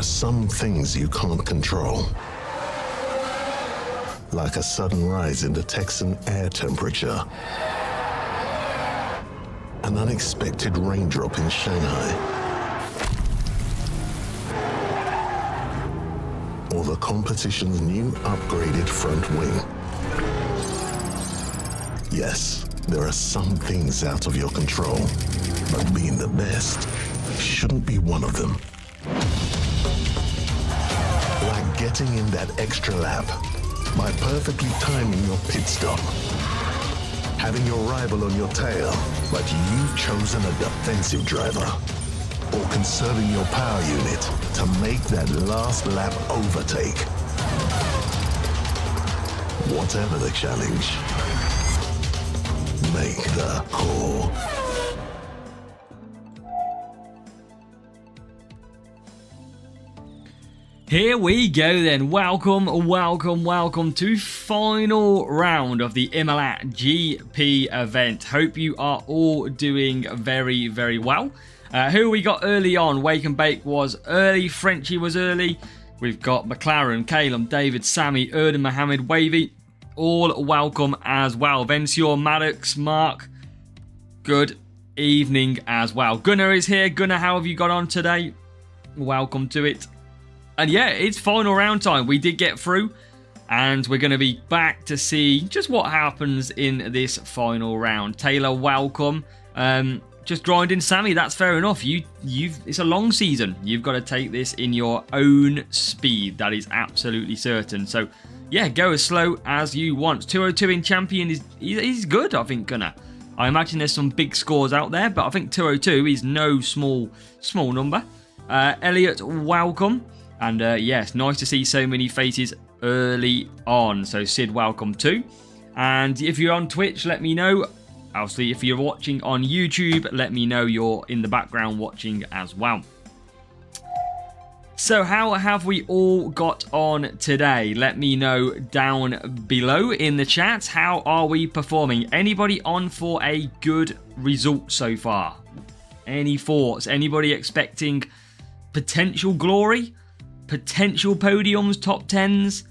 are some things you can't control. Like a sudden rise in the Texan air temperature. An unexpected raindrop in Shanghai. Or the competition's new upgraded front wing. Yes, there are some things out of your control, but being the best shouldn't be one of them. Like getting in that extra lap by perfectly timing your pit stop. Having your rival on your tail, but you've chosen a defensive driver. Or conserving your power unit to make that last lap overtake. Whatever the challenge, make the call. Here we go then. Welcome to final round of the Imola GP event. Hope you are all doing very, very well. Who we got early on? Wake and Bake was early. Frenchie was early. We've got McLaren, Calum, David, Sammy, Erden, Mohammed, Wavy. All welcome as well. Vencior, Maddox, Mark. Good evening as well. Gunnar is here. Gunnar, how have you got on today? Welcome to it. And yeah, it's final round time. We did get through. And we're going to be back to see just what happens in this final round. Taylor, welcome. Just grinding, Sammy. That's fair enough. It's a long season. You've got to take this in your own speed. That is absolutely certain. So, yeah, go as slow as you want. 202 in champion is good, I think, Gunnar. I imagine there's some big scores out there, but I think 202 is no small number. Elliot, welcome. And yes, nice to see so many faces early on. So, Sid, welcome too. And if you're on Twitch, let me know. Obviously, if you're watching on YouTube, let me know you're in the background watching as well. So how have we all got on today? Let me know down below in the chat. How are we performing? Anybody on for a good result so far? Any thoughts? Anybody expecting potential glory? Potential podiums, top 10s?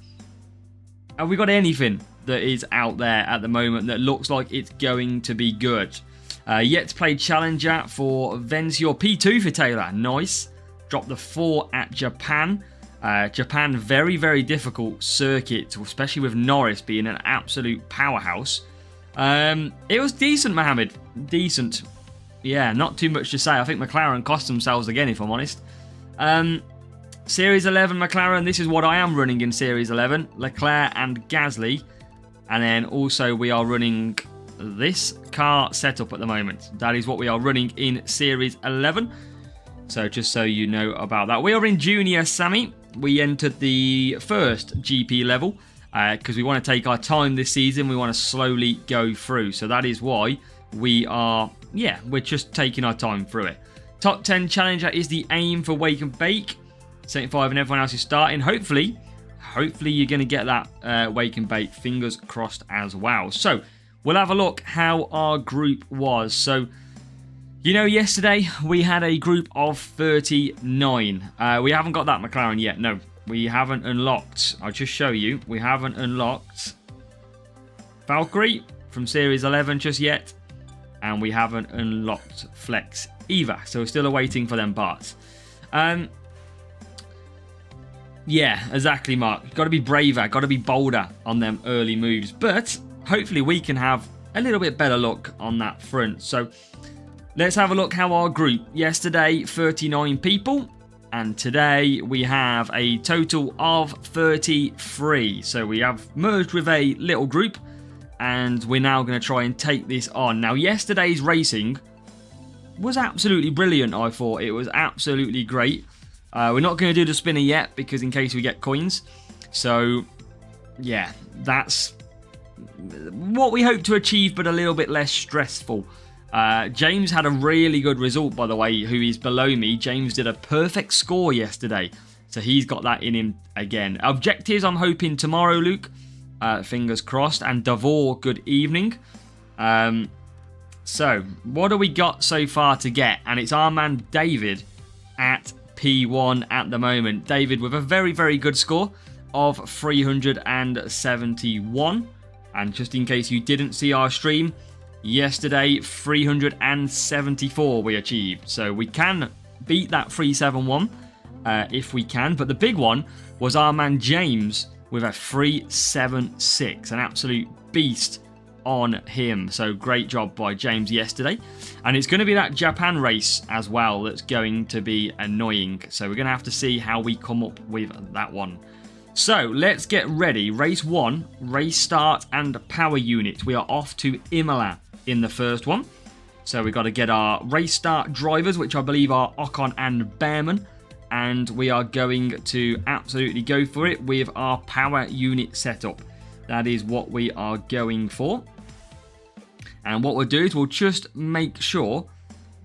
Have we got anything that is out there at the moment that looks like it's going to be good? Yet to play Challenger for Vencior. P2 for Taylor. Nice. Dropped the 4 at Japan. Japan, very, very difficult circuit, especially with Norris being an absolute powerhouse. It was decent, Mohammed. Decent. Yeah, not too much to say. I think McLaren cost themselves again, if I'm honest. Series 11 McLaren. This is what I am running in Series 11. Leclerc and Gasly. And then also we are running this car setup at the moment. That is what we are running in Series 11. So just so you know about that. We are in Junior, Sammy. We entered the first GP level because we want to take our time this season. We want to slowly go through. So that is why we are, we're just taking our time through it. Top 10 Challenger is the aim for Wake and Bake. 75 and everyone else is starting. Hopefully you're going to get that Wake and Bake. Fingers crossed as well. So, we'll have a look how our group was. So, you know, yesterday we had a group of 39. We haven't got that McLaren yet. No, we haven't unlocked. I'll just show you. We haven't unlocked Valkyrie from Series 11 just yet. And we haven't unlocked Flex either. So, we're still awaiting for them parts. Yeah, exactly, Mark. Got to be braver, got to be bolder on them early moves. But hopefully we can have a little bit better luck on that front. So let's have a look how our group. Yesterday, 39 people. And today we have a total of 33. So we have merged with a little group. And we're now going to try and take this on. Now, yesterday's racing was absolutely brilliant, I thought. It was absolutely great. We're not going to do the spinner yet because in case we get coins. So, yeah, that's what we hope to achieve, but a little bit less stressful. James had a really good result, by the way, who is below me. James did a perfect score yesterday. So he's got that in him again. Objectives, I'm hoping tomorrow, Luke. Fingers crossed. And Davor, good evening. So, what do we got so far to get? And it's our man David at P1 at the moment. David with a very, very good score of 371. And just in case you didn't see our stream, yesterday 374 we achieved. So we can beat that 371 if we can. But the big one was our man James with a 376. An absolute beast on him. So great job by James yesterday. And it's going to be that Japan race as well that's going to be annoying. So we're going to have to see how we come up with that one. So let's get ready. Race 1, race start and power unit. We are off to Imola in the first one. So we've got to get our race start drivers, which I believe are Ocon and Behrman. And we are going to absolutely go for it with our power unit setup. That is what we are going for. And what we'll do is we'll just make sure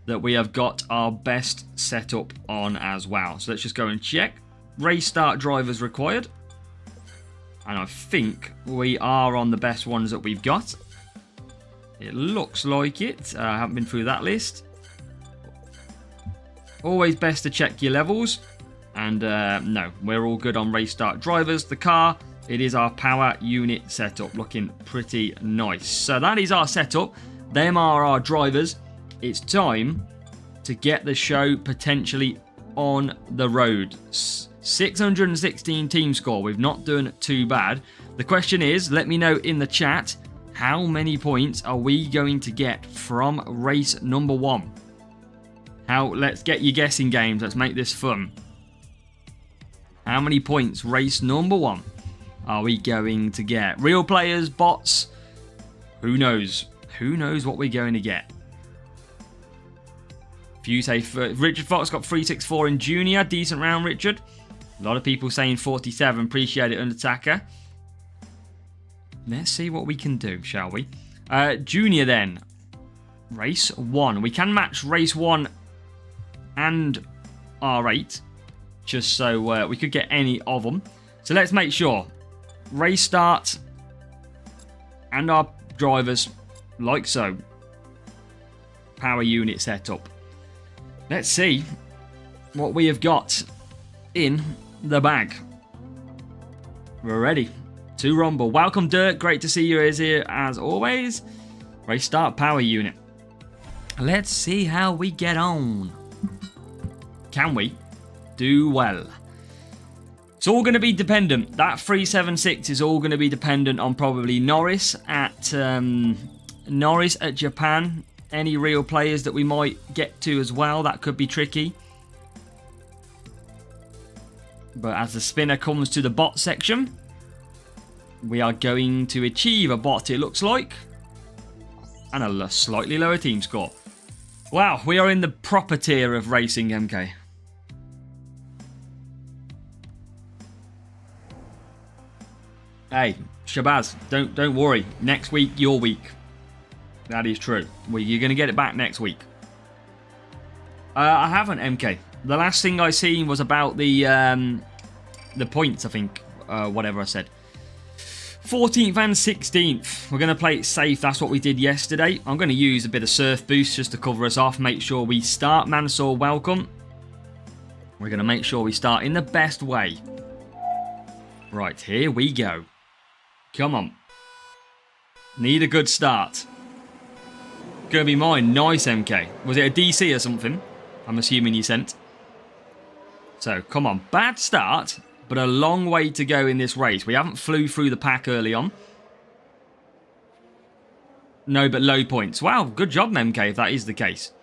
that we have got our best setup on as well. So let's just go and check. Race start drivers required. And I think we are on the best ones that we've got. It looks like it. I haven't been through that list. Always best to check your levels. And no, we're all good on race start drivers. The car, it is our power unit setup. Looking pretty nice. So that is our setup. Them are our drivers. It's time to get the show potentially on the road. 616 team score. We've not done too bad. The question is, let me know in the chat, how many points are we going to get from race number 1? Let's get your guessing games. Let's make this fun. How many points race number 1 are we going to get? Real players, bots, who knows? Who knows what we're going to get? If you say Richard Fox got 364 in junior, decent round, Richard. A lot of people saying 47. Appreciate it, Undertaker. Let's see what we can do, shall we? Junior then. Race 1. We can match race 1 and R8. Just so we could get any of them. So let's make sure. Race start. And our drivers. Like so. Power unit setup. Let's see what we have got in the bag. We're ready to rumble. Welcome, Dirk. Great to see you here as always. Race start power unit. Let's see how we get on. Can we do well? It's all going to be dependent. That 376 is all going to be dependent on probably Norris at Japan. Any real players that we might get to as well. That could be tricky. But as the spinner comes to the bot section, we are going to achieve a bot, it looks like. And a slightly lower team score. Wow, we are in the proper tier of racing, MK. Hey, Shabazz, don't worry. Next week, your week. That is true. You're going to get it back next week. I haven't, MK. The last thing I seen was about the points, I think. Whatever I said. 14th and 16th. We're going to play it safe. That's what we did yesterday. I'm going to use a bit of surf boost just to cover us off. Make sure we start. Mansour, welcome. We're going to make sure we start in the best way. Right, here we go. Come on. Need a good start. Gonna be mine. Nice, MK. Was it a DC or something? I'm assuming you sent. So, come on. Bad start, but a long way to go in this race. We haven't flew through the pack early on. No, but low points. Wow, good job, MK, if that is the case.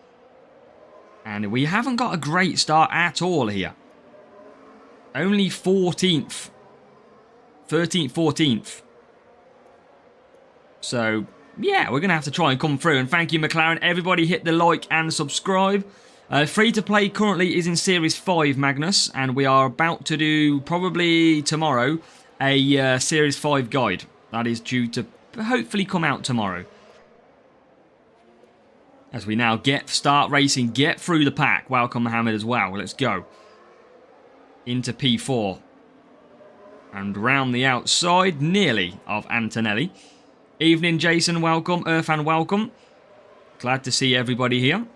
And we haven't got a great start at all here. Only 14th. 13th, 14th. So, yeah, we're going to have to try and come through. And thank you, McLaren. Everybody hit the like and subscribe. Free to play currently is in Series 5, Magnus. And we are about to do, probably tomorrow, a Series 5 guide. That is due to hopefully come out tomorrow. As we now start racing, get through the pack. Welcome, Mohammed, as well. Let's go. Into P4. And round the outside, nearly, of Antonelli. Evening, Jason, welcome. Irfan, welcome. Glad to see everybody here.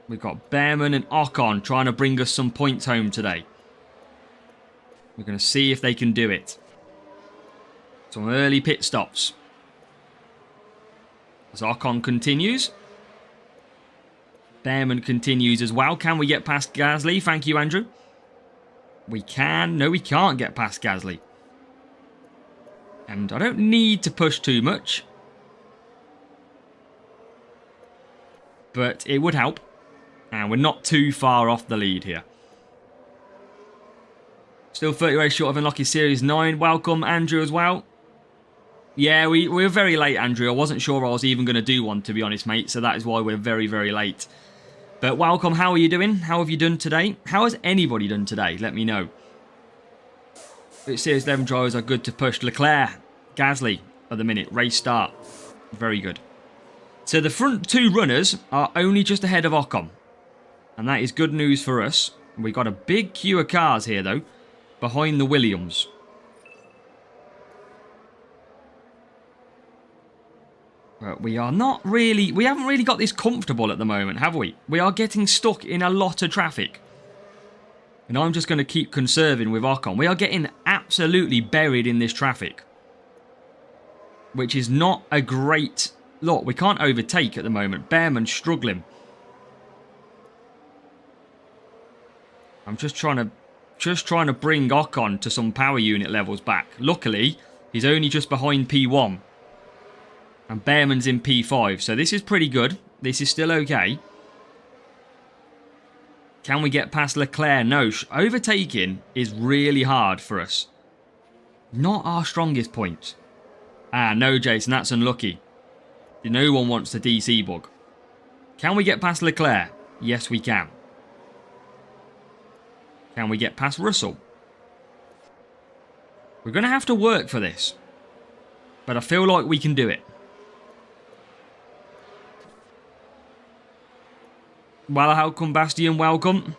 We've got Bearman and Ocon trying to bring us some points home today. We're going to see if they can do it. Some early pit stops. As Ocon continues. Bearman continues as well. Can we get past Gasly? Thank you, Andrew. We can. No, we can't get past Gasly. And I don't need to push too much. But it would help. And we're not too far off the lead here. Still 30 race short of unlocking Series 9. Welcome, Andrew, as well. Yeah, we were very late, Andrew. I wasn't sure I was even going to do one, to be honest, mate. So that is why we're very, very late. But welcome. How are you doing? How have you done today? How has anybody done today? Let me know. Which Series 11 drivers are good to push? Leclerc, Gasly at the minute. Race start. Very good. So the front two runners are only just ahead of Ocon. And that is good news for us. We've got a big queue of cars here, though, behind the Williams. But we are not really... We haven't really got this comfortable at the moment, have we? We are getting stuck in a lot of traffic. And I'm just going to keep conserving with Ocon. We are getting absolutely buried in this traffic. Which is not a great... Look, we can't overtake at the moment. Bearman's struggling. I'm just trying to bring Ocon to some power unit levels back. Luckily, he's only just behind P1. And Bearman's in P5. So this is pretty good. This is still okay. Can we get past Leclerc? No. Overtaking is really hard for us. Not our strongest point. Ah, no, Jason. That's unlucky. No one wants the DC bug. Can we get past Leclerc? Yes, we can. Can we get past Russell? We're going to have to work for this. But I feel like we can do it. Welcome, Bastian. Welcome.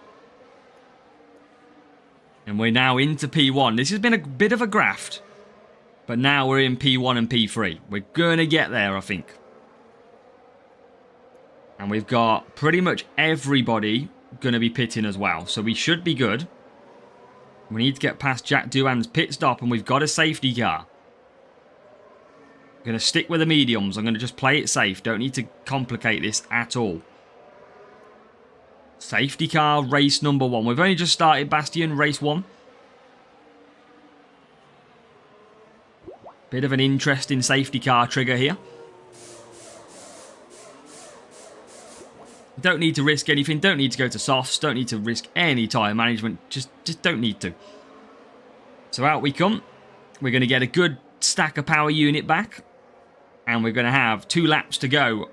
And we're now into P1. This has been a bit of a graft. But now we're in P1 and P3. We're going to get there, I think. And we've got pretty much everybody going to be pitting as well. So we should be good. We need to get past Jack Doohan's pit stop. And we've got a safety car. I'm going to stick with the mediums. I'm going to just play it safe. Don't need to complicate this at all. Safety car, race number 1. We've only just started, Bastian, race 1. Bit of an interesting safety car trigger here. Don't need to risk anything. Don't need to go to softs. Don't need to risk any tyre management. Just don't need to. So out we come. We're going to get a good stack of power unit back. And we're going to have 2 laps to go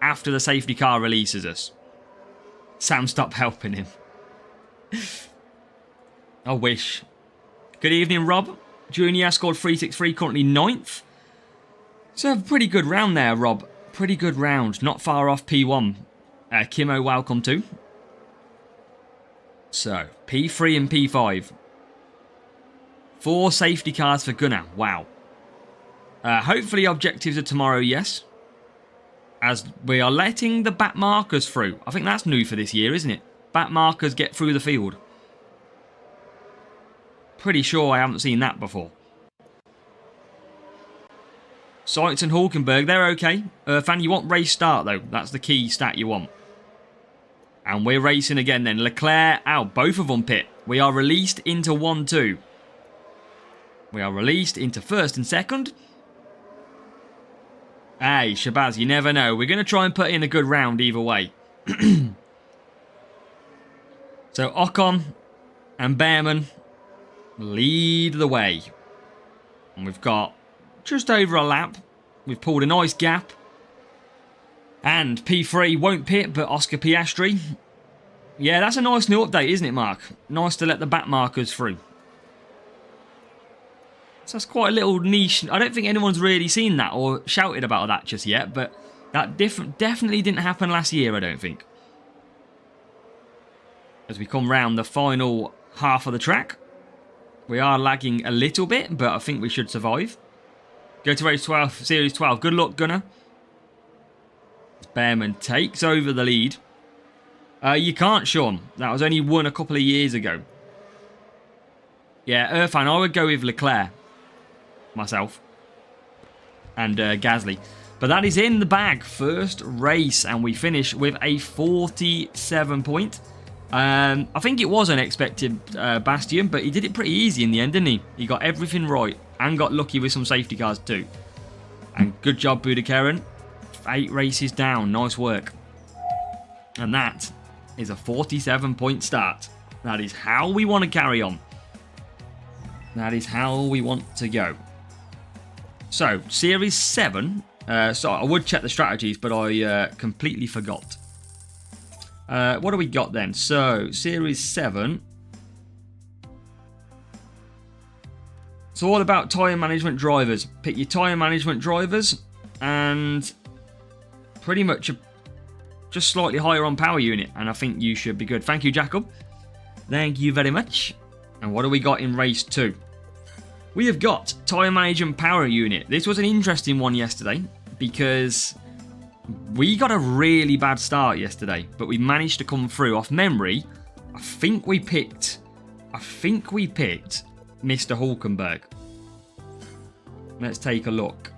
after the safety car releases us. Sam, stop helping him. I wish. Good evening, Rob. Junior scored 363, currently 9th. So a pretty good round there, Rob. Pretty good round. Not far off P1. Kimo, welcome too. So, P3 and P5. 4 safety cars for Gunnar. Wow. Hopefully objectives are tomorrow, yes. As we are letting the back markers through. I think that's new for this year, isn't it? Back markers get through the field. Pretty sure I haven't seen that before. Sykes and Hulkenberg, they're okay. Fan, you want race start though. That's the key stat you want. And we're racing again then. Leclerc out. Both of them pit. We are released into 1-2. We are released into first and second. Hey, Shabazz, you never know. We're going to try and put in a good round either way. So Ocon and Bearman lead the way. And we've got just over a lap. We've pulled a nice gap. And P3 won't pit, but Oscar Piastri. Yeah, that's a nice new update, isn't it, Mark? Nice to let the back markers through. So that's quite a little niche. I don't think anyone's really seen that or shouted about that just yet, but that definitely didn't happen last year, I don't think. As we come round the final half of the track, we are lagging a little bit, but I think we should survive. Go to race 12, Series 12. Good luck, Gunnar. Bearman takes over the lead. You can't, Sean. That was only won a couple of years ago. Yeah, Irfan, I would go with Leclerc. Myself. And Gasly. But that is in the bag. First race. And we finish with a 47 point. I think it was unexpected, Bastian, but he did it pretty easy in the end, didn't he? He got everything right and got lucky with some safety cars too. And good job, Budakaren. 8 races down. Nice work. And that is a 47-point start. That is how we want to carry on. That is how we want to go. So, Series 7. So, I would check the strategies, but I completely forgot. What do we got then? So, Series 7. It's all about tyre management drivers. Pick your tyre management drivers and pretty much just slightly higher on power unit. And I think you should be good. Thank you, Jacob. Thank you very much. And what do we got in race 2? We have got tyre management power unit. This was an interesting one yesterday because we got a really bad start yesterday, but we managed to come through. Off memory, I think we picked Mr. Hulkenberg. Let's take a look.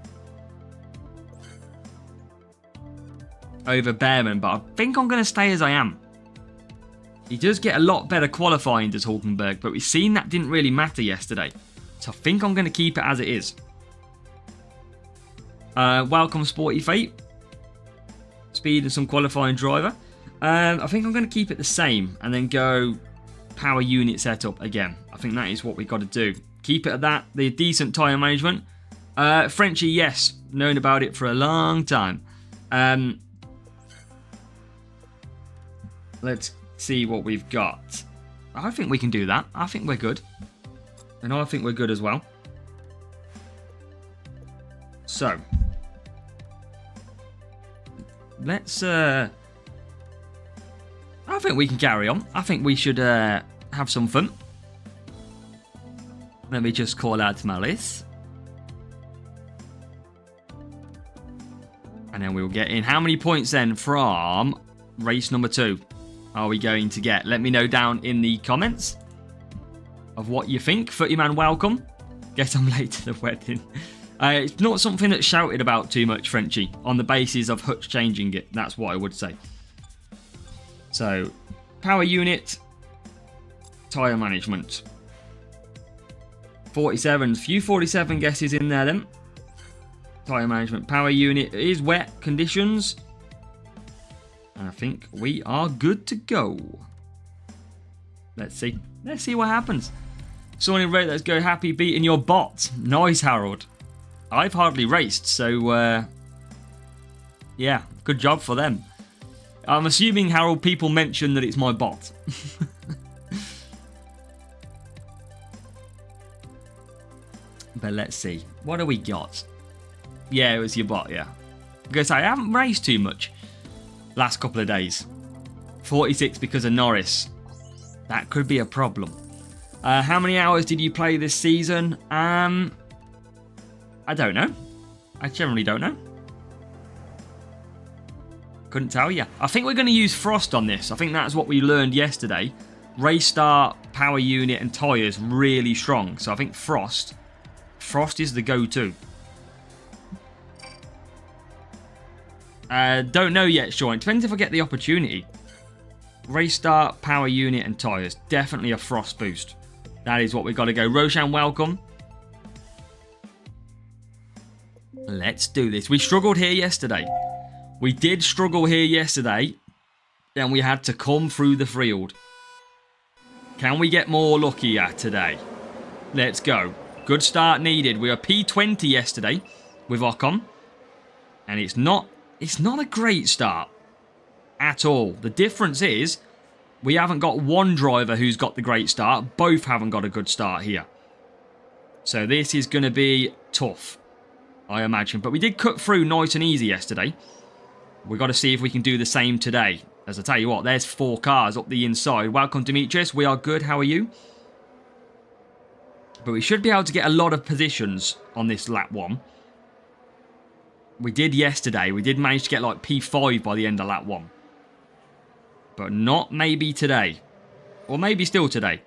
Over Behrman, but I think I'm going to stay as I am. He does get a lot better qualifying, does Hulkenberg, but we've seen that didn't really matter yesterday. So I think I'm going to keep it as it is. Welcome, Sporty Fate. Speed and some qualifying driver. I think I'm going to keep it the same and then go power unit setup again. I think that is what we've got to do. Keep it at that. The decent tyre management. Frenchie, yes. Known about it for a long time. Let's see what we've got. I think we can do that. I think we're good. And I think we're good as well. So, let's I think we can carry on. I think we should have some fun. Let me just call out my list. And then we'll get in. How many points then from race number 2 are we going to get? Let me know down in the comments of what you think. 30 man, welcome. Guess I'm late to the wedding. It's not something that's shouted about too much, Frenchie, on the basis of Hutch changing it. That's what I would say. So, power unit, tyre management. 47, few 47 guesses in there then. Tyre management, power unit is wet conditions. And I think we are good to go. Let's see. Let's see what happens. Someone in red, let's go. Happy beating your bot. Nice, Harold. I've hardly raced, so yeah, good job for them. I'm assuming, Harold, people mention that it's my bot. But let's see. What do we got? Yeah, it was your bot, yeah. Because I haven't raced too much last couple of days. 46 because of Norris. That could be a problem. How many hours did you play this season? I don't know. I generally don't know. Couldn't tell you. I think we're going to use Frost on this. I think that's what we learned yesterday. Race start, power unit and tyres really strong. So I think Frost is the go-to. Don't know yet, Sean. It depends if I get the opportunity. Race start, power unit and tyres. Definitely a Frost boost. That is what we've got to go. Roshan, welcome. Let's do this. We struggled here yesterday. We did struggle here yesterday. Then we had to come through the field. Can we get more luckier today? Let's go. Good start needed. We were P20 yesterday with Ocon. And it's not a great start at all. The difference is we haven't got one driver who's got the great start. Both haven't got a good start here. So this is going to be tough, I imagine. But we did cut through nice and easy yesterday. We've got to see if we can do the same today. As I tell you what, there's 4 cars up the inside. Welcome, Demetrius. We are good. How are you? But we should be able to get a lot of positions on this lap 1. We did yesterday. We did manage to get like P5 by the end of lap 1. But not maybe today. Or maybe still today.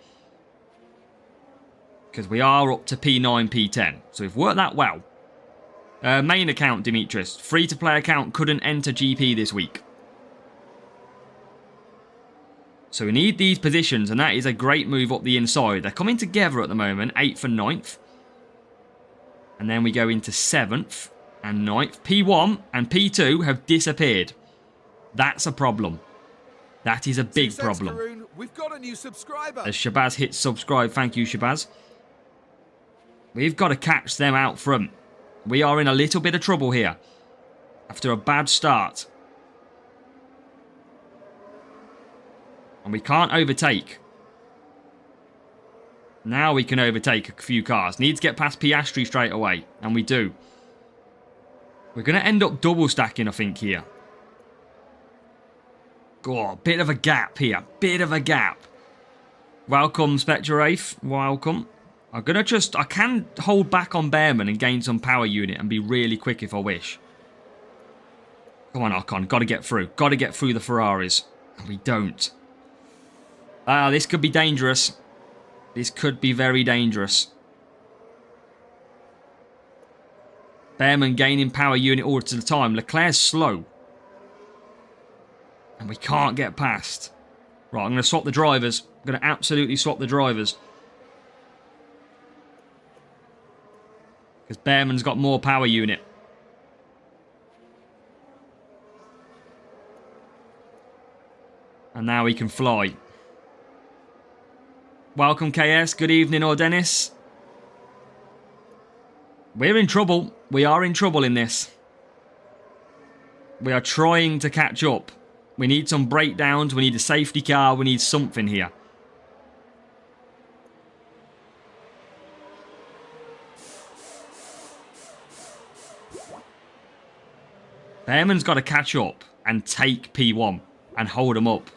Because we are up to P9, P10. So we've worked that well. Main account, Demetrius. Free-to-play account couldn't enter GP this week. So we need these positions, and that is a great move up the inside. They're coming together at the moment, 8th and 9th. And then we go into 7th and 9th. P1 and P2 have disappeared. That's a problem. That is a big problem. Karun. We've got a new subscriber. As Shabazz hits subscribe, thank you, Shabazz. We've got to catch them out front. We are in a little bit of trouble here. After a bad start. And we can't overtake. Now we can overtake a few cars. Need to get past Piastri straight away. And we do. We're going to end up double stacking, I think, here. Oh, bit of a gap here. Bit of a gap. Welcome, Spectre Wraith. Welcome. I'm going to just... I can hold back on Bearman and gain some power unit and be really quick if I wish. Come on, Ocon. Got to get through. Got to get through the Ferraris. And we don't. This could be dangerous. This could be very dangerous. Bearman gaining power unit all to the time. Leclerc's slow. And we can't get past. Right, I'm going to swap the drivers. I'm going to absolutely swap the drivers. Because Bearman's got more power unit. And now he can fly. Welcome, KS. Good evening, or Dennis. We're in trouble. We are in trouble in this. We are trying to catch up. We need some breakdowns. We need a safety car. We need something here. Bearman's got to catch up and take P1 and hold them up.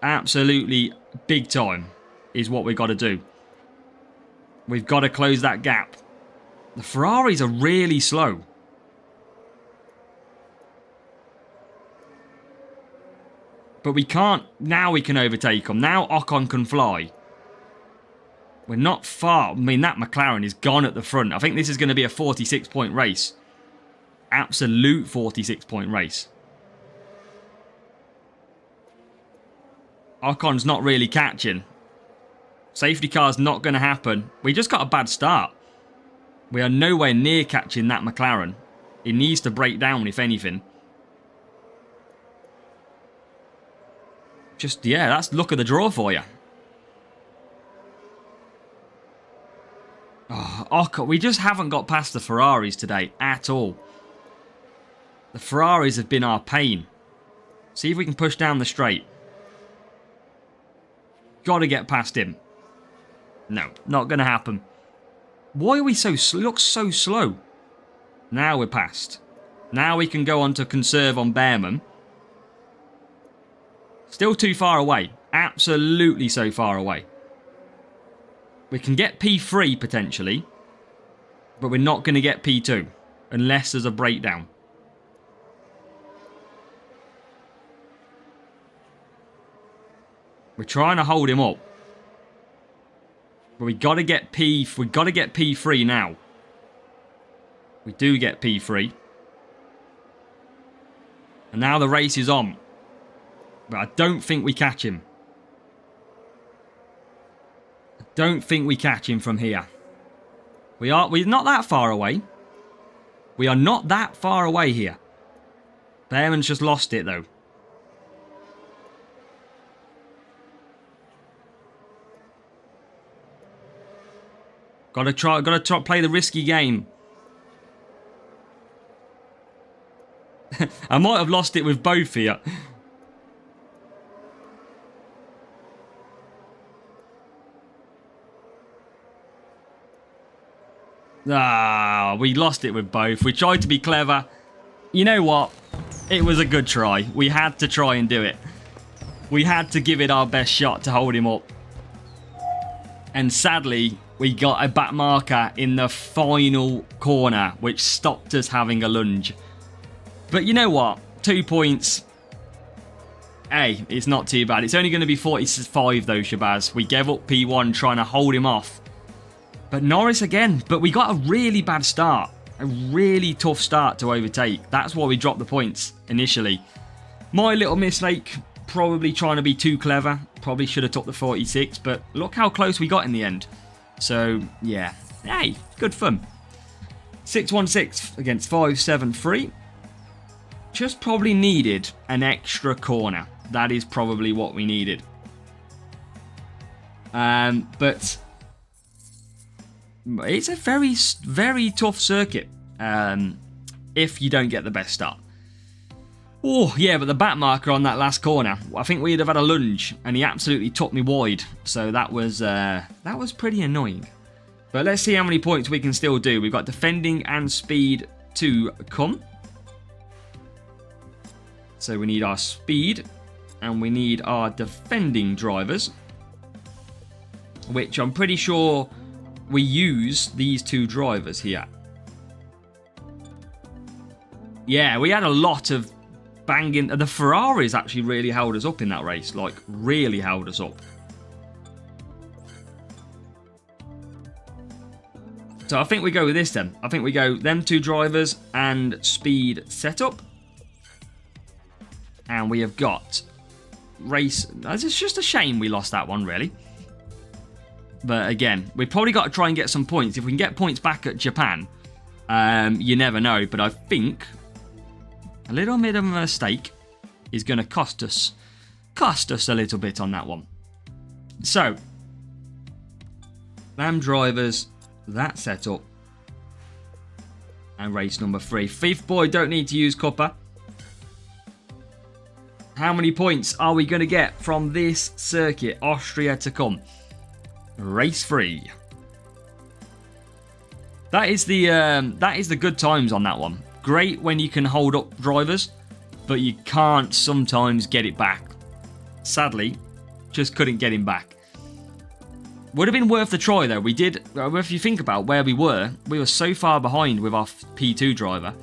Absolutely big time is what we've got to do. We've got to close that gap. The Ferraris are really slow. But we can't... Now we can overtake them. Now Ocon can fly. We're not far. I mean, that McLaren is gone at the front. I think this is going to be a 46-point race. Absolute 46-point race. Ocon's not really catching. Safety car's not going to happen. We just got a bad start. We are nowhere near catching that McLaren. It needs to break down, if anything. Just, yeah, that's luck of the draw for you. Oh, Ocon, we just haven't got past the Ferraris today at all. The Ferraris have been our pain. See if we can push down the straight. Got to get past him. No, not going to happen. Why are we so slow? Looks so slow. Now we're past. Now we can go on to conserve on Bearman. Still too far away. Absolutely so far away. We can get P3 potentially. But we're not going to get P2. Unless there's a breakdown. We're trying to hold him up. But we got to get P3 now. We do get P3. And now the race is on. But I don't think we catch him. I don't think we catch him from here. We're not that far away. We are not that far away here. Bearman's just lost it though. Gotta try play the risky game. I might have lost it with both here. We lost it with both. We tried to be clever. You know what? It was a good try. We had to try and do it. We had to give it our best shot to hold him up. And sadly, we got a back marker in the final corner, which stopped us having a lunge. But you know what? 2 points. Hey, it's not too bad. It's only going to be 45 though, Shabazz. We gave up P1 trying to hold him off. But Norris again. But we got a really bad start. A really tough start to overtake. That's why we dropped the points initially. My little mistake, probably trying to be too clever. Probably should have took the 46, but look how close we got in the end. So, yeah. Hey, good fun. 616 against 573. Just probably needed an extra corner. That is probably what we needed. But it's a very, very tough circuit if you don't get the best start. Oh, yeah, but the back marker on that last corner, I think we'd have had a lunge, and he absolutely took me wide. So that was pretty annoying. But let's see how many points we can still do. We've got defending and speed to come. So we need our speed, and we need our defending drivers, which I'm pretty sure we use these two drivers here. Yeah, we had a lot of banging. The Ferraris actually really held us up in that race, like really held us up. So I think we go with this then. I think we go them two drivers and speed setup. And we have got race. It's just a shame we lost that one, really. But again, we've probably got to try and get some points. If we can get points back at Japan, you never know. But I think a little bit of a mistake is going to cost us a little bit on that one. So, them drivers, that setup, and race number 3. Fifth boy, don't need to use copper. How many points are we going to get from this circuit? Austria to come. Race 3. That is the good times on that one. Great when you can hold up drivers, but you can't sometimes get it back. Sadly, just couldn't get him back. Would have been worth the try though. We did, if you think about where we were so far behind with our P2 driver.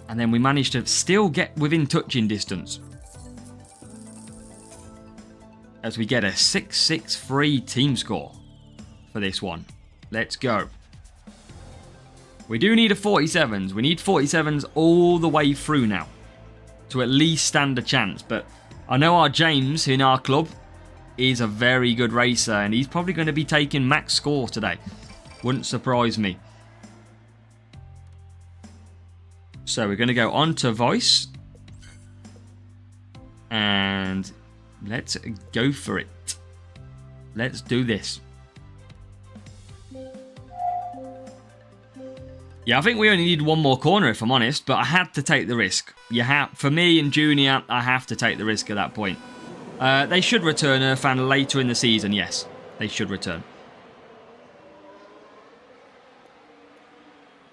And then we managed to still get within touching distance. As we get a 6-6-3 team score for this one. Let's go. We do need a 47s. We need 47s all the way through now. To at least stand a chance. But I know our James in our club is a very good racer. And he's probably going to be taking max score today. Wouldn't surprise me. So we're going to go on to voice. And let's go for it. Let's do this. Yeah, I think we only need one more corner if I'm honest, but I had to take the risk. For me and Junior, I have to take the risk at that point. They should return Irfan later in the season, yes. They should return.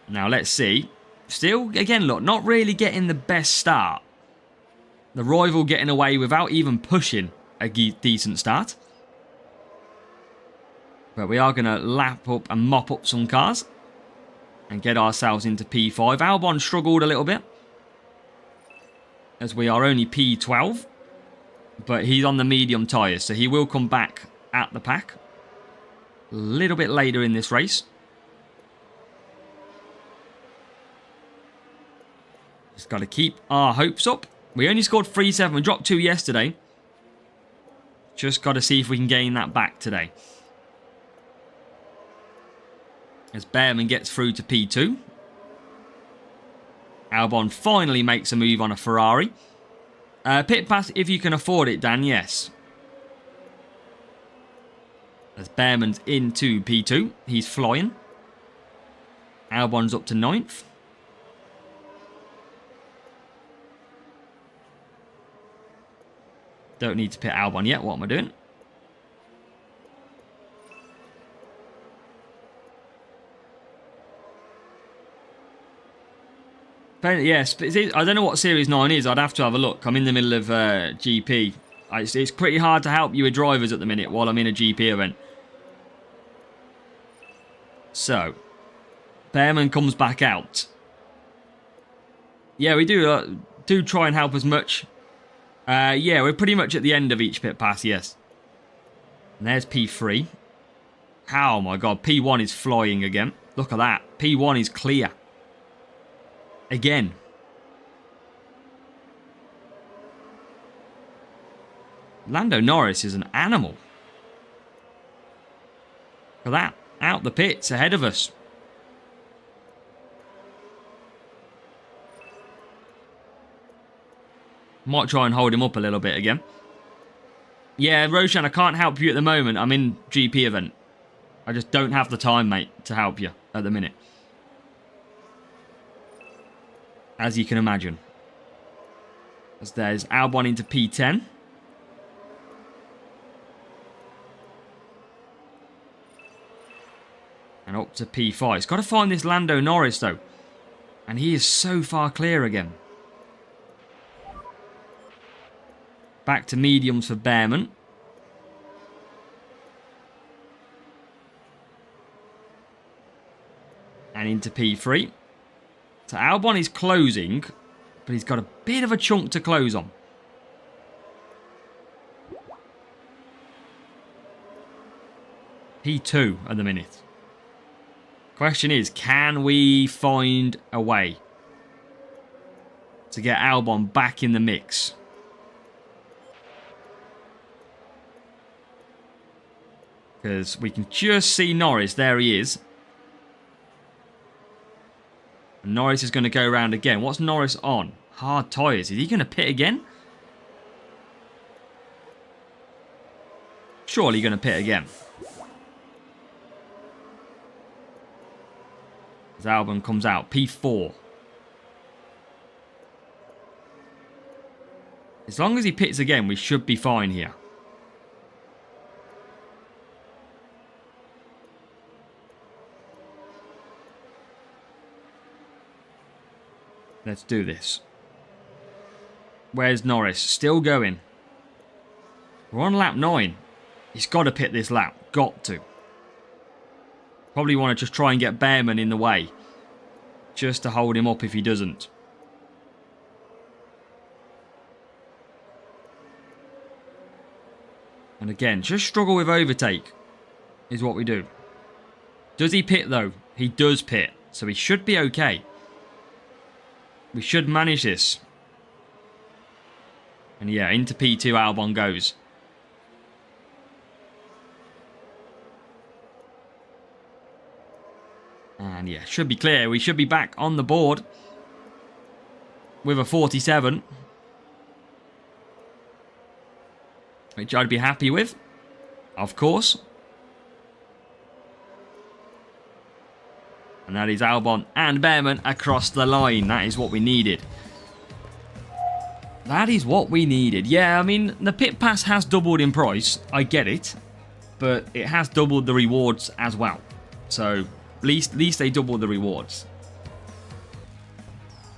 Now let's see. Still, again, look, not really getting the best start. The rival getting away without even pushing a decent start. But we are going to lap up and mop up some cars. And get ourselves into P5. Albon struggled a little bit. As we are only P12. But he's on the medium tyres. So he will come back at the pack. A little bit later in this race. Just got to keep our hopes up. We only scored 3-7. We dropped 2 yesterday. Just got to see if we can gain that back today. As Behrman gets through to P2. Albon finally makes a move on a Ferrari. Pit pass if you can afford it, Dan, yes. As Behrman's into P2. He's flying. Albon's up to 9th. Don't need to pit Albon yet. What am I doing? Yes, I don't know what Series 9 is. I'd have to have a look. I'm in the middle of GP. It's pretty hard to help you with drivers at the minute while I'm in a GP event. So, Behrman comes back out. Yeah, we do try and help as much Yeah, we're pretty much at the end of each pit pass, yes. And there's P3. Oh my god, P1 is flying again. Look at that. P1 is clear. Again. Lando Norris is an animal. Look at that. Out the pits ahead of us. Might try and hold him up a little bit again. Yeah, Roshan, I can't help you at the moment. I'm in GP event. I just don't have the time, mate, to help you at the minute. As you can imagine. As there's Albon into P10. And up to P5. He's got to find this Lando Norris, though. And he is so far clear again. Back to mediums for Behrman. And into P3. So Albon is closing, but he's got a bit of a chunk to close on. P2 at the minute. Question is, can we find a way to get Albon back in the mix? Because we can just see Norris. There he is. And Norris is going to go around again. What's Norris on? Hard tyres. Is he going to pit again? Surely going to pit again. As Albon comes out. P4. As long as he pits again, we should be fine here. Let's do this. Where's Norris? Still going. We're on lap 9. He's got to pit this lap. Got to. Probably want to just try and get Behrman in the way. Just to hold him up if he doesn't. And again, just struggle with overtake. Is what we do. Does he pit though? He does pit. So he should be okay. We should manage this. And yeah, into P2 Albon goes. And yeah, should be clear. We should be back on the board with a 47. Which I'd be happy with, of course. And that is Albon and Behrman across the line. That is what we needed. That is what we needed. Yeah, I mean, the pit pass has doubled in price. I get it. But it has doubled the rewards as well. So, at least they doubled the rewards.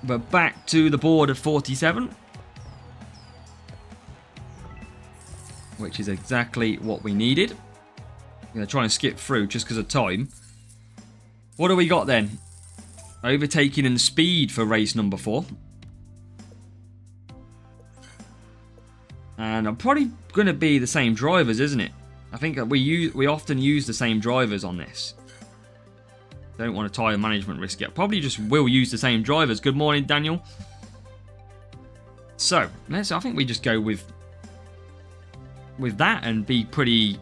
But back to the board of 47. Which is exactly what we needed. I'm going to try and skip through just because of time. What do we got then? Overtaking and speed for race number 4. And I'm probably going to be the same drivers, isn't it? I think that we often use the same drivers on this. Don't want to tyre management risk yet. Probably just will use the same drivers. Good morning, Daniel. So, I think we just go with that and be pretty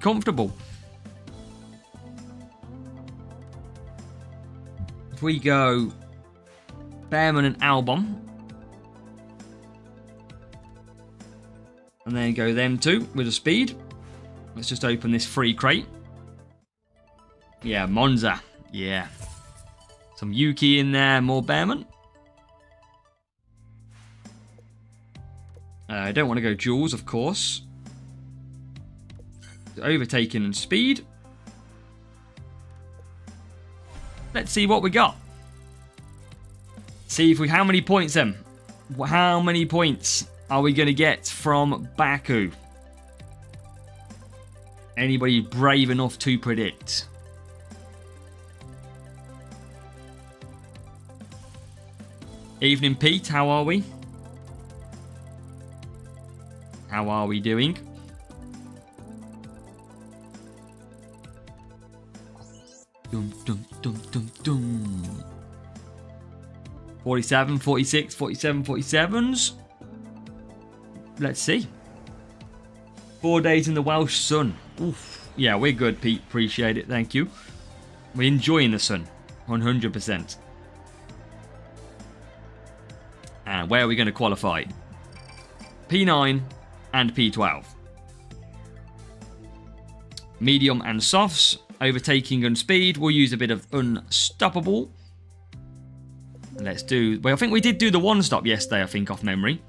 comfortable. If we go Behrman and Albon, and then go them two with a speed. Let's just open this free crate. Yeah, Monza. Yeah. Some Yuki in there, more Behrman. I don't want to go Jules, of course. Overtaking and speed. Let's see what we got. See if we... How many points then? How many points are we going to get from Baku? Anybody brave enough to predict? Evening, Pete. How are we? How are we doing? Dum, dum, dum, dum, dum. 47, 46, 47, 47s. Let's see. 4 days in the Welsh sun. Oof. Yeah, we're good, Pete. Appreciate it. Thank you. We're enjoying the sun. 100%. And where are we going to qualify? P9 and P12. Medium and softs. Overtaking and speed. We'll use a bit of unstoppable. Let's do... Well, I think we did do the one stop yesterday, I think, off memory.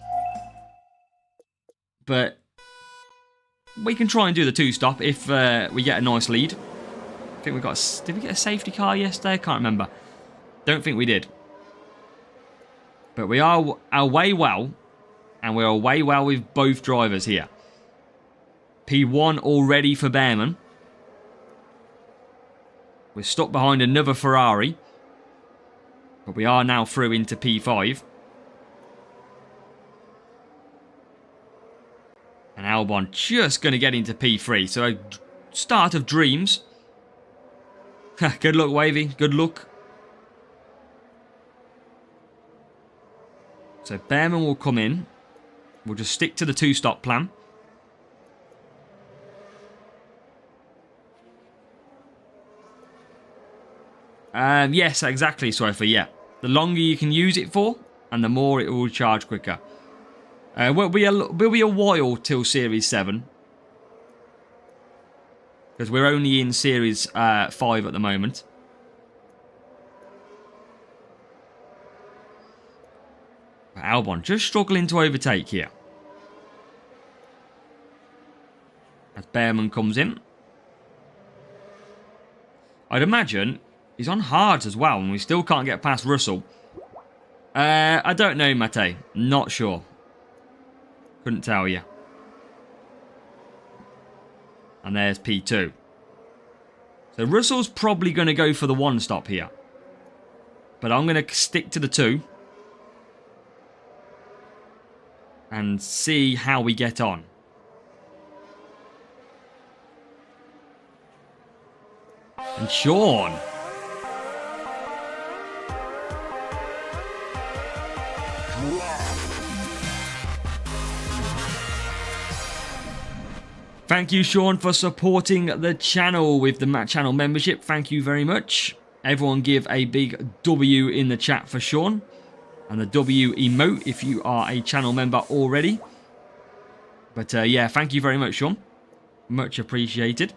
But we can try and do the two stop if we get a nice lead. I think we got... Did we get a safety car yesterday? I can't remember. Don't think we did. But we are away well. And we're away well with both drivers here. P1 already for Behrman. We're stuck behind another Ferrari. But we are now through into P5. And Albon just going to get into P3. So a start of dreams. Good luck, Wavy. Good luck. So Behrman will come in. We'll just stick to the two-stop plan. Yes, exactly, Sophie. Yeah. The longer you can use it for, and the more it will charge quicker. Will be a while till Series 7. Because we're only in Series 5 at the moment. But Albon just struggling to overtake here. As Behrman comes in. I'd imagine he's on hards as well, and we still can't get past Russell. I don't know, Mate. Not sure. Couldn't tell you. And there's P2. So Russell's probably going to go for the one stop here. But I'm going to stick to the two. And see how we get on. And Sean. Thank you, Sean, for supporting the channel with the channel membership. Thank you very much. Everyone give a big W in the chat for Sean. And the W emote if you are a channel member already. But yeah, thank you very much, Sean. Much appreciated.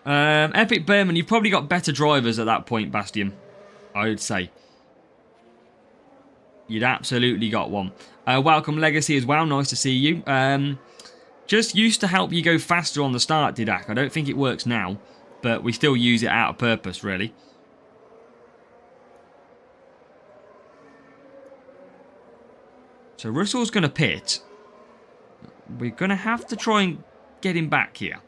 Epic Behrman, you've probably got better drivers at that point, Bastian. I would say. You'd absolutely got one. Welcome, Legacy, as well. Nice to see you. Just used to help you go faster on the start, Didac. I don't think it works now, but we still use it out of purpose, really. So Russell's going to pit. We're going to have to try and get him back here.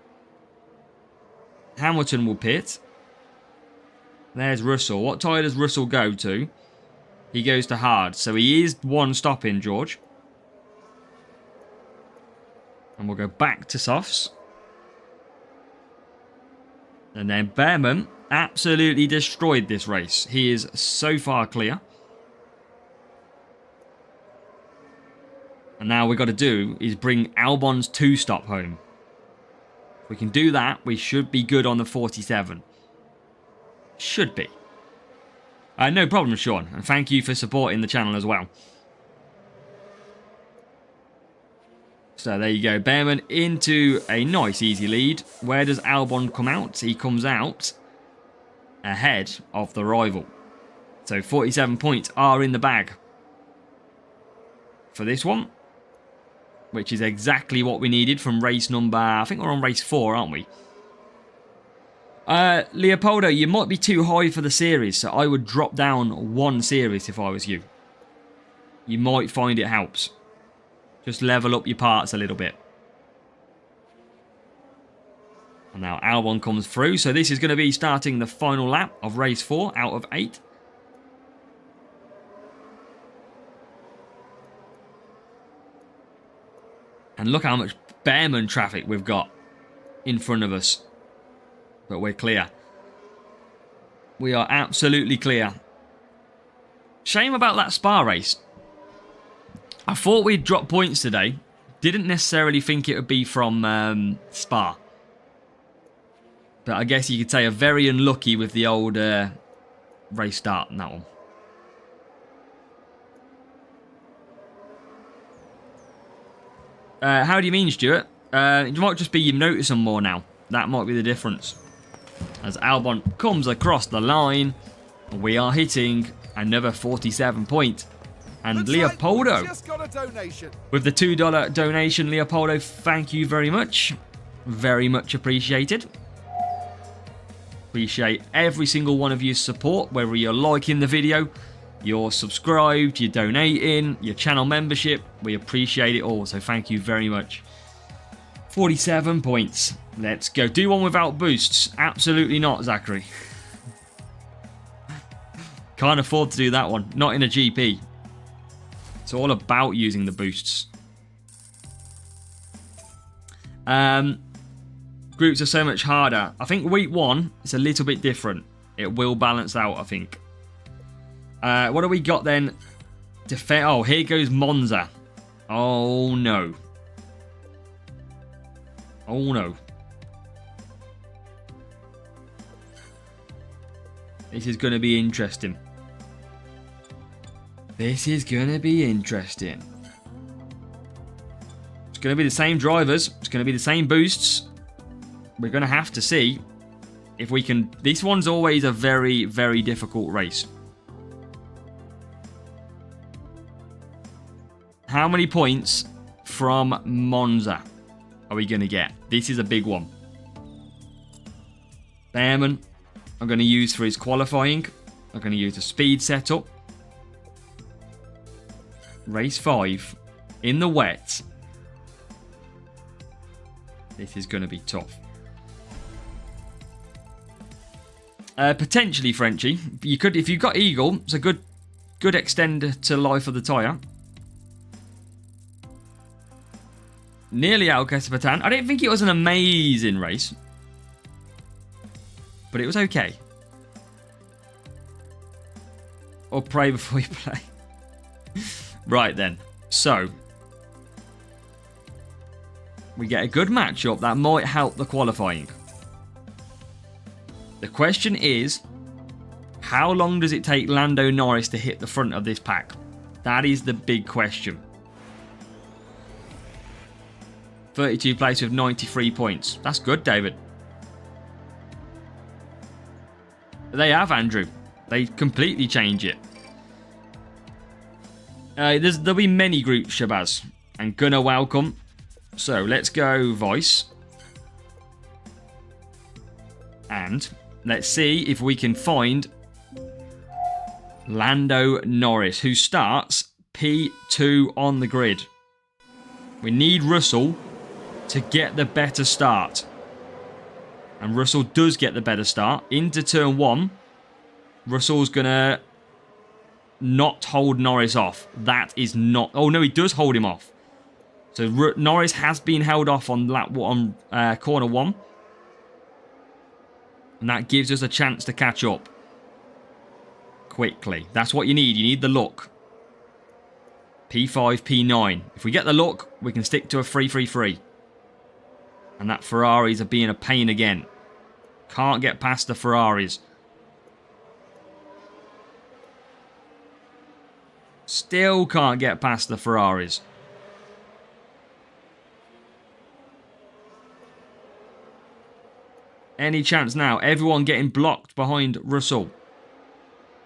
Hamilton will pit. There's Russell. What tyre does Russell go to? He goes to hard. So he is one stop in, George. And we'll go back to softs. And then Behrman absolutely destroyed this race. He is so far clear. And now we've got to do is bring Albon's two-stop home. If we can do that, we should be good on the 47. Should be. No problem, Sean. And thank you for supporting the channel as well. So there you go. Behrman into a nice easy lead. Where does Albon come out? He comes out ahead of the rival. So 47 points are in the bag for this one. Which is exactly what we needed from race number... I think we're on race 4, aren't we? Leopoldo, you might be too high for the series, so I would drop down one series if I was you. You might find it helps. Just level up your parts a little bit. And now Albon comes through, so this is going to be starting the final lap of race 4 out of 8. And look how much Bearman traffic we've got in front of us. But we're clear. We are absolutely clear. Shame about that Spa race. I thought we'd drop points today. Didn't necessarily think it would be from Spa. But I guess you could say a very unlucky with the old race start in that one. How do you mean, Stuart? It might just be you notice them more now. That might be the difference. As Albon comes across the line, we are hitting another 47 point. And Looks Leopoldo, like we just got a donation. with the $2 donation, Leopoldo, thank you very much. Very much appreciated. Appreciate every single one of your support, whether you're liking the video, you're subscribed, you're donating, your channel membership. We appreciate it all, so thank you very much. 47 points. Let's go. Do one without boosts? Absolutely not, Zachary. Can't afford to do that one. Not in a GP. It's all about using the boosts. Groups are so much harder. I think week 1 is a little bit different. It will balance out, I think. What do we got then? Oh, here goes Monza. Oh, no. Oh, no. This is going to be interesting. This is going to be interesting. It's going to be the same drivers. It's going to be the same boosts. We're going to have to see if we can... This one's always a very, very difficult race. How many points from Monza are we going to get? This is a big one. Bearman, I'm going to use for his qualifying. I'm going to use the speed setup. Race 5 in the wet. This is going to be tough. Potentially, Frenchie, you could, if you've got Eagle, it's a good extender to life of the tyre. Nearly out of Kesepatan. I don't think it was an amazing race, but it was okay. Or pray before you play. Right then, so we get a good matchup that might help the qualifying. The question is, how long does it take Lando Norris to hit the front of this pack? That is the big question. 32 place with 93 points. That's good, David. They have, Andrew. They completely change it. There'll be many groups, Shabazz. And gonna welcome. So, let's go Voice. And let's see if we can find Lando Norris, who starts P2 on the grid. We need Russell to get the better start. And Russell does get the better start. Into turn 1. Russell's gonna not hold Norris off. That is not... Oh, no, he does hold him off. So Norris has been held off on corner 1. And that gives us a chance to catch up quickly. That's what you need. You need the look. P5, P9. If we get the look, we can stick to a 3-3-3. And that Ferraris are being a pain again. Can't get past the Ferraris. Still can't get past the Ferraris. Any chance now? Everyone getting blocked behind Russell.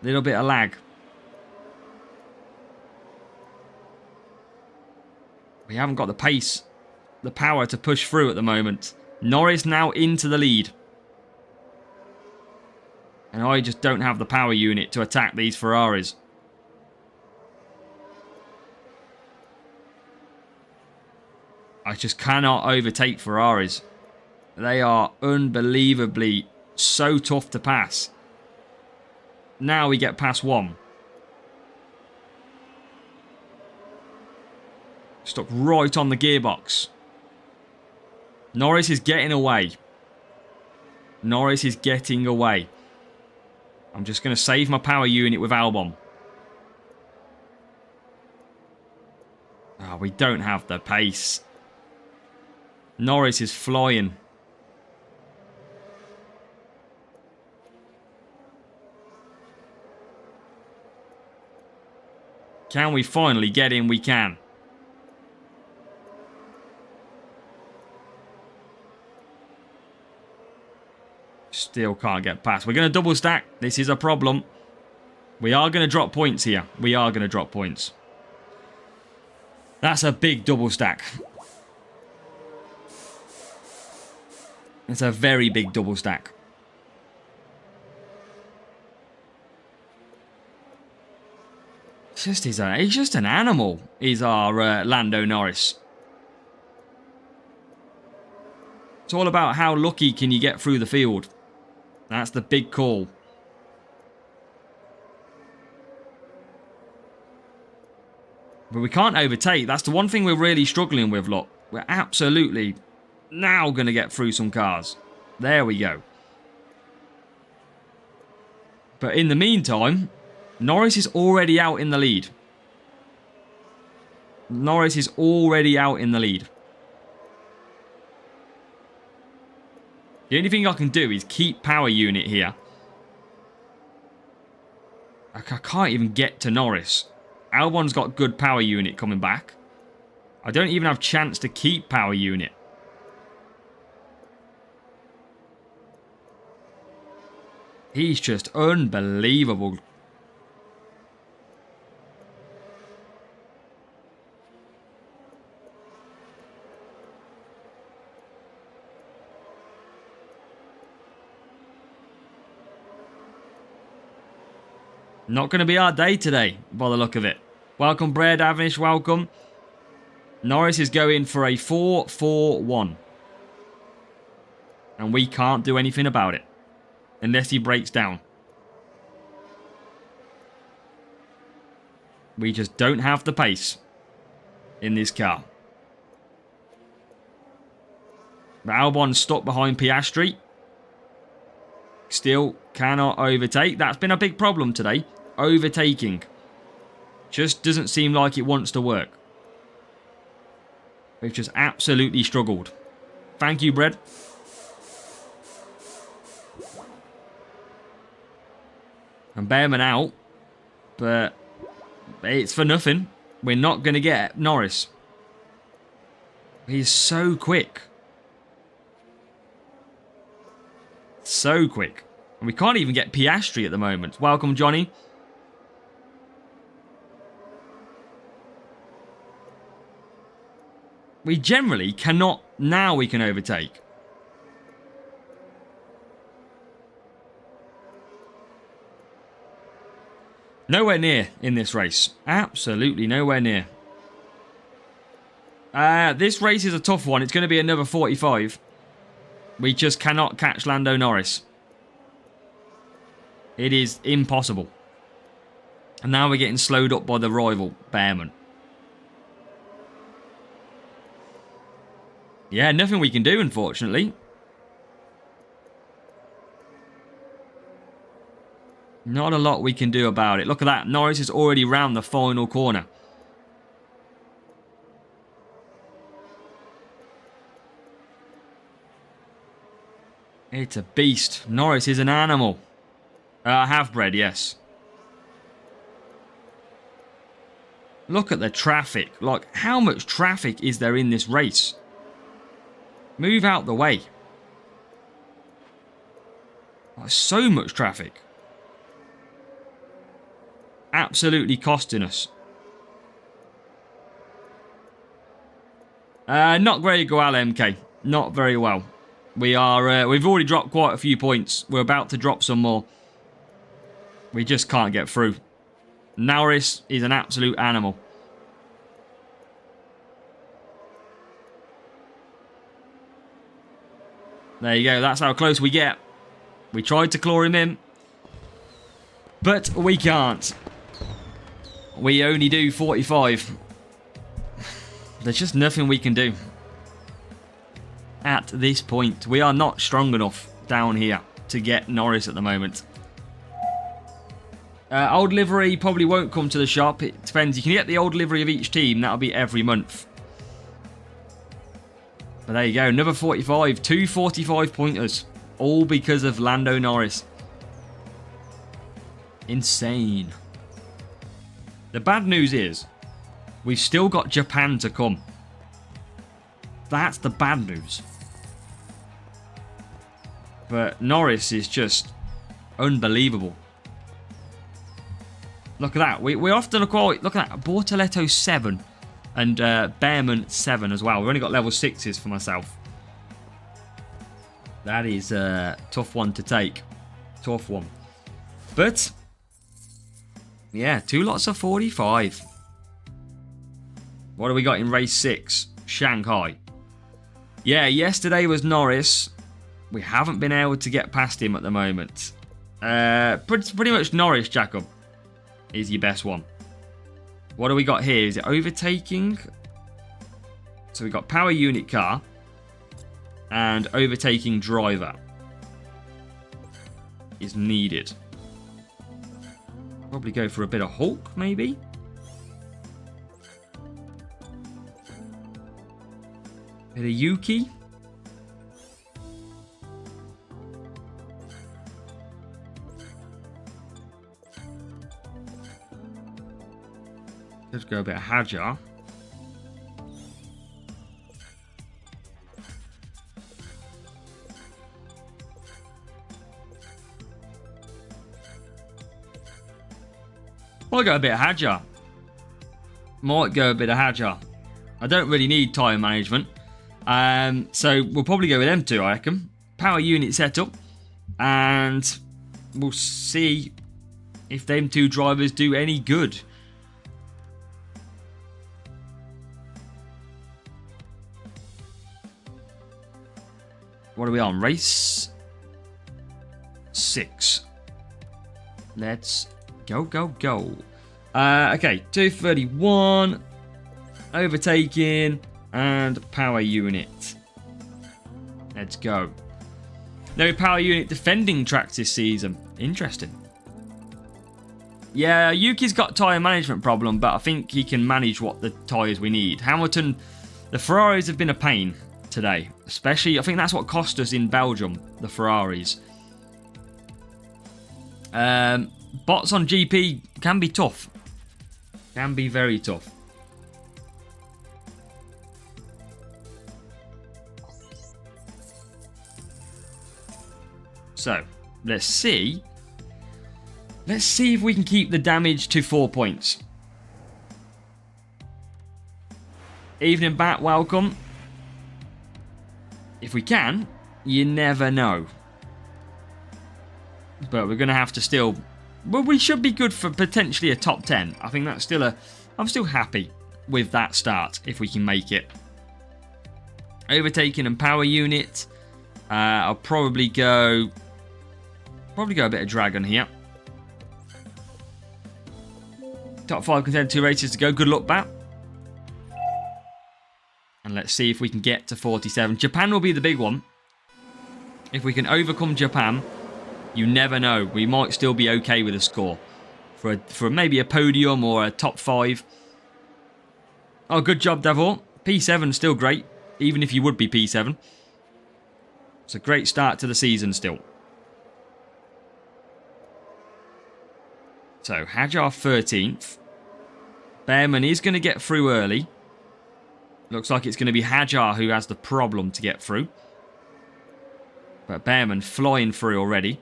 Little bit of lag. We haven't got the pace, the power to push through at the moment. Norris now into the lead. And I just don't have the power unit to attack these Ferraris. I just cannot overtake Ferraris. They are unbelievably so tough to pass. Now we get past 1. Stuck right on the gearbox. Norris is getting away. Norris is getting away. I'm just going to save my power unit with Albon. Oh, we don't have the pace. Norris is flying. Can we finally get in? We can. Still can't get past. We're going to double stack. This is a problem. We are going to drop points here. We are going to drop points. That's a big double stack. It's a very big double stack. He's just an animal, is our Lando Norris. It's all about how lucky can you get through the field. That's the big call. But we can't overtake. That's the one thing we're really struggling with, look. We're absolutely now going to get through some cars. There we go. But in the meantime, Norris is already out in the lead. Norris is already out in the lead. The only thing I can do is keep power unit here. I can't even get to Norris. Albon's got good power unit coming back. I don't even have chance to keep power unit. He's just unbelievable. Not going to be our day today, by the look of it. Welcome, Bread Avnish, welcome. Norris is going for a 4-4-1. And we can't do anything about it. Unless he breaks down. We just don't have the pace in this car. Albon's stuck behind Piastri. Still cannot overtake. That's been a big problem today. Overtaking. Just doesn't seem like it wants to work. We've just absolutely struggled. Thank you, Bread. And Behrman out. But it's for nothing. We're not going to get Norris. He's so quick. So quick. And we can't even get Piastri at the moment. Welcome, Johnny. We generally cannot. Now we can overtake. Nowhere near in this race. Absolutely nowhere near. This race is a tough one. It's going to be another 45. We just cannot catch Lando Norris. It is impossible. And now we're getting slowed up by the rival, Behrman. Yeah, nothing we can do, unfortunately. Not a lot we can do about it. Look at that. Norris is already round the final corner. It's a beast. Norris is an animal. Half-bred, yes. Look at the traffic. Like, how much traffic is there in this race? Move out the way. Oh, so much traffic. Absolutely costing us. Not very well, MK. Not very well. We are. We've already dropped quite a few points. We're about to drop some more. We just can't get through. Norris is an absolute animal. There you go. That's how close we get. We tried to claw him in. But we can't. We only do 45. There's just nothing we can do. At this point, we are not strong enough down here to get Norris at the moment. Old livery probably won't come to the shop. It depends. You can get the old livery of each team. That'll be every month. But there you go. Another 45. 2 45 pointers. All because of Lando Norris. Insane. The bad news is we've still got Japan to come. That's the bad news. But Norris is just unbelievable. Look at that. We're often look at that. Bortoletto 7 and Behrman 7 as well. We've only got level 6s for myself. That is a tough one to take. Tough one. But yeah, 2 lots of 45. What do we got in race 6? Shanghai. Yeah, yesterday was Norris. We haven't been able to get past him at the moment. Pretty much Norris, Jacob, is your best one. What do we got here? Is it overtaking? So we got power unit car and overtaking driver is needed. Probably go for a bit of Hulk, maybe. Bit of Yuki. Let's go a bit of Hajar. Might go a bit of Hajar. Might go a bit of Hajar. I don't really need tyre management. So we'll probably go with them two, I reckon. Power unit setup. And we'll see if them two drivers do any good. What are we on? Race 6. Let's go. Okay, 231. Overtaking. And power unit. Let's go. No power unit defending tracks this season. Interesting. Yeah, Yuki's got tyre management problem, but I think he can manage what the tyres we need. Hamilton, the Ferraris have been a pain today. Especially, I think that's what cost us in Belgium, the Ferraris. Bots on GP can be tough. Can be very tough. So, let's see. Let's see if we can keep the damage to 4 points. Evening Bat, welcome. If we can, you never know. But we're going to have to still... Well, we should be good for potentially a top 10. I think that's still a... I'm still happy with that start, if we can make it. Overtaking and power unit. I'll probably go a bit of Dragon here. Top 5 contender, 2 races to go. Good luck, Bat. And let's see if we can get to 47. Japan will be the big one. If we can overcome Japan, you never know. We might still be okay with a score. For maybe a podium or a top 5. Oh, good job, Davor. P7 still great, even if you would be P7. It's a great start to the season still. So, Hajar 13th. Behrman is going to get through early. Looks like it's going to be Hajar who has the problem to get through. But Behrman flying through already.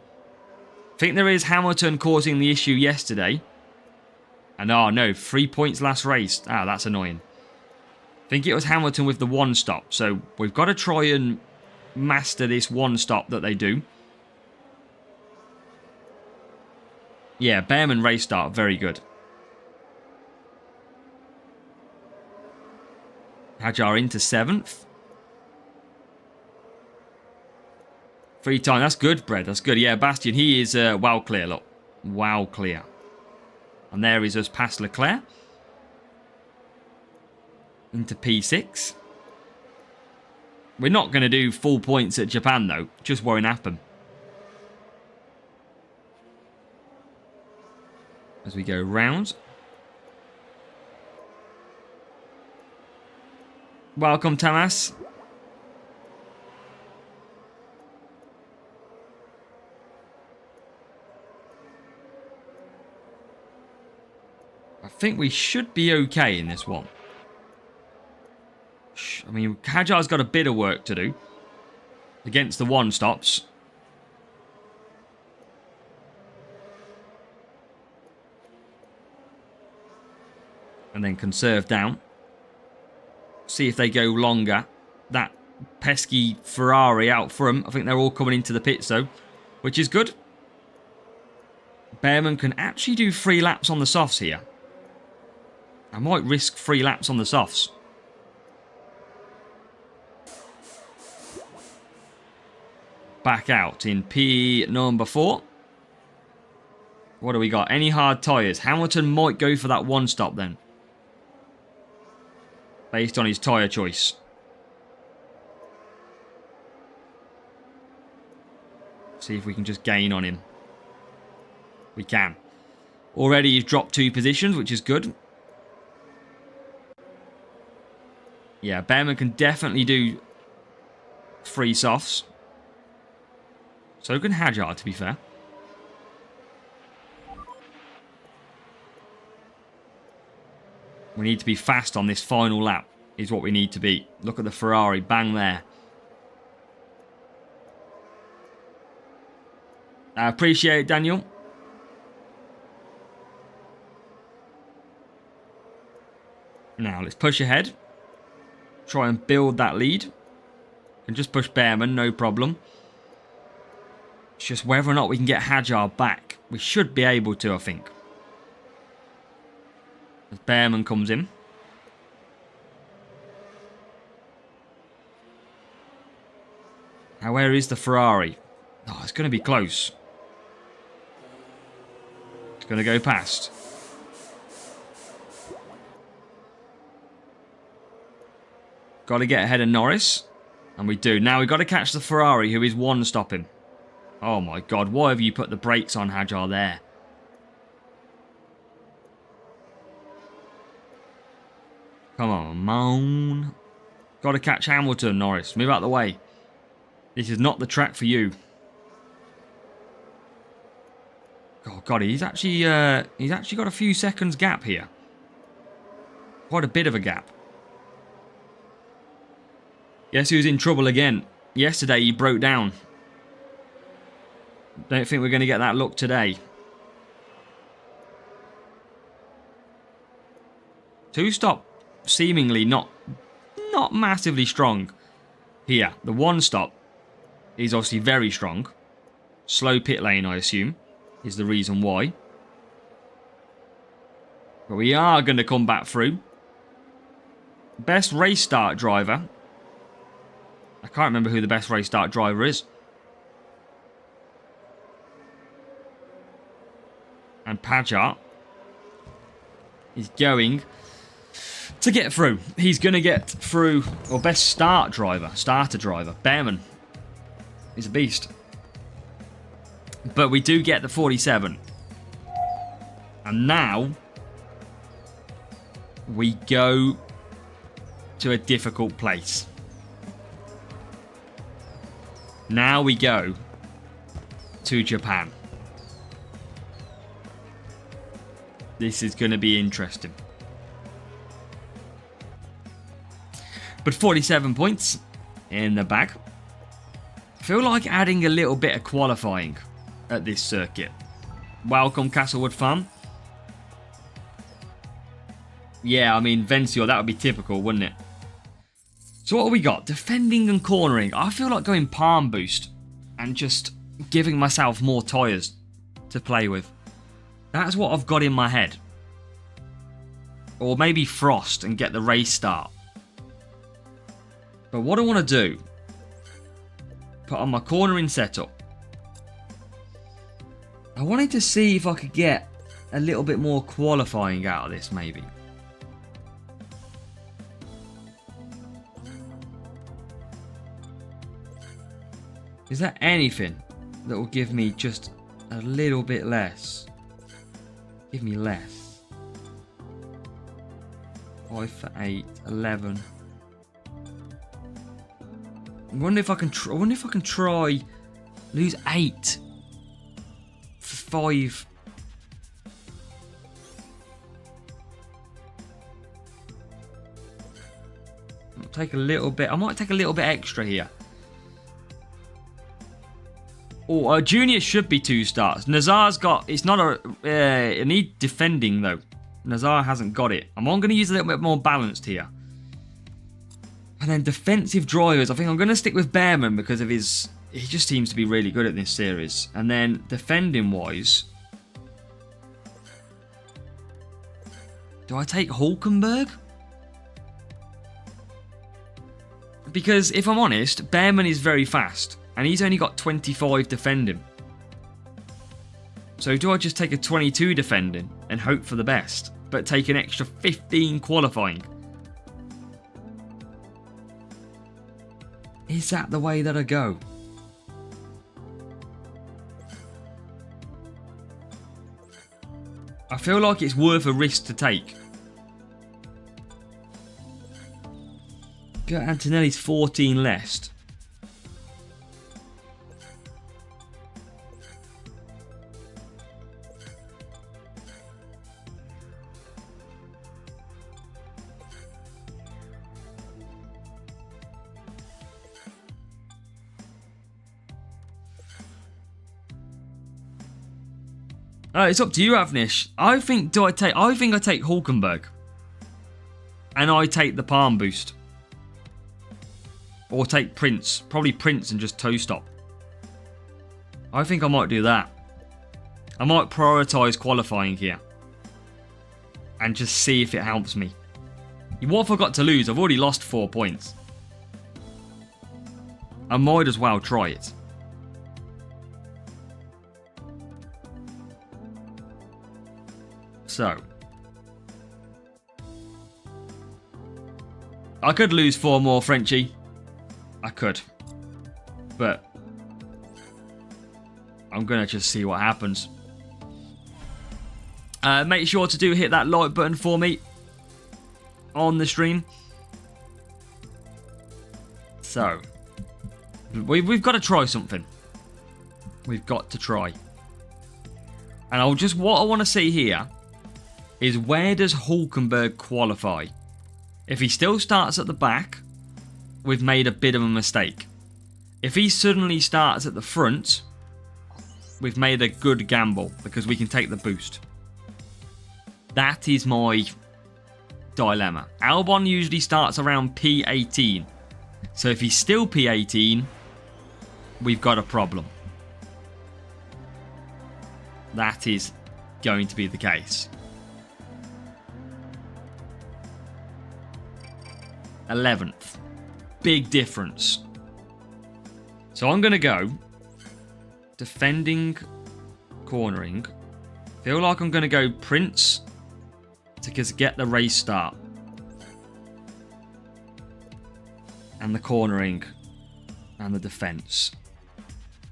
I think there is Hamilton causing the issue yesterday. And oh no, 3 points last race. Ah, that's annoying. I think it was Hamilton with the 1 stop. So we've got to try and master this 1 stop that they do. Yeah, Behrman race start, very good. Hajar into 7th. 3 time, that's good, Brad. That's good. Yeah, Bastian, he is well clear, look. Well clear. And there is us past Leclerc. into P6. We're not going to do full points at Japan, though. Just won't happen. As we go round. Welcome, Tamas. I think we should be okay in this one. I mean, Hajar's got a bit of work to do against the one stops. And then conserve down. See if they go longer. That pesky Ferrari out front. I think they're all coming into the pits though, which is good. Behrman can actually do 3 laps on the softs here. I might risk 3 laps on the softs. Back out in P number 4. What do we got? Any hard tyres? Hamilton might go for that one stop then. Based on his tyre choice. See if we can just gain on him. We can. Already he's dropped 2 positions, which is good. Yeah, Behrman can definitely do 3 softs. So can Hajar, to be fair. We need to be fast on this final lap, is what we need to be. Look at the Ferrari, bang there. I appreciate it, Daniel. Now, let's push ahead. Try and build that lead. Can just push Behrman, no problem. It's just whether or not we can get Hajar back. We should be able to, I think. As Behrman comes in. Now, where is the Ferrari? Oh, it's going to be close. It's going to go past. Got to get ahead of Norris. And we do. Now we've got to catch the Ferrari, who is one stopping. Oh my god, why have you put the brakes on, Hajar, there? Come on, man. Got to catch Hamilton, Norris. Move out of the way. This is not the track for you. Oh god, he's actually got a few seconds gap here. Quite a bit of a gap. Guess who's in trouble again? Yesterday he broke down. Don't think we're going to get that look today. 2-stop seemingly not massively strong here. The 1-stop is obviously very strong. Slow pit lane, I assume, is the reason why. But we are going to come back through. Best race start driver. I can't remember who the best race start driver is. And Hajar is going to get through. He's going to get through. Or best starter driver. Behrman is a beast. But we do get the 47. And now we go to a difficult place. Now we go to Japan. This is going to be interesting. But 47 points in the bag. I feel like adding a little bit of qualifying at this circuit. Welcome, Castlewood Farm. Yeah, I mean, Vencio, that would be typical, wouldn't it? So what have we got? Defending and cornering. I feel like going palm boost and just giving myself more tyres to play with. That's what I've got in my head. Or maybe frost and get the race start. But what I want to do, put on my cornering setup. I wanted to see if I could get a little bit more qualifying out of this, maybe. Is there anything that will give me just a little bit less? Give me less. 5 for 8, 11. I wonder if I can try lose 8 for 5. I'll take a little bit. I might take a little bit extra here. Oh, Junior should be 2 starts. Nazar's got... It's not a... I need defending, though. Nazar hasn't got it. I'm going to use a little bit more balanced here. And then defensive drivers. I think I'm going to stick with Behrman because of his... He just seems to be really good at this series. And then defending-wise... Do I take Hulkenberg? Because if I'm honest, Behrman is very fast. And he's only got 25 defending. So do I just take a 22 defending and hope for the best, but take an extra 15 qualifying? Is that the way that I go? I feel like it's worth a risk to take. Got Antonelli's 14 less. It's up to you, Avnish. I think I take Hulkenberg. And I take the palm boost. Or take Prince. Probably Prince and just toe stop. I think I might do that. I might prioritise qualifying here. And just see if it helps me. What have I got to lose? I've already lost 4 points. I might as well try it. So, I could lose 4 more, Frenchie. I could. But I'm going to just see what happens. Make sure to hit that like button for me on the stream. So, we've got to try something. We've got to try. And what I want to see here is where does Hulkenberg qualify? If he still starts at the back, we've made a bit of a mistake. If he suddenly starts at the front, we've made a good gamble because we can take the boost. That is my dilemma. Albon usually starts around P18. So if he's still P18, we've got a problem. That is going to be the case. 11th. Big difference. So I'm going to go defending, cornering. Feel like I'm going to go Prince to get the race start. And the cornering and the defense.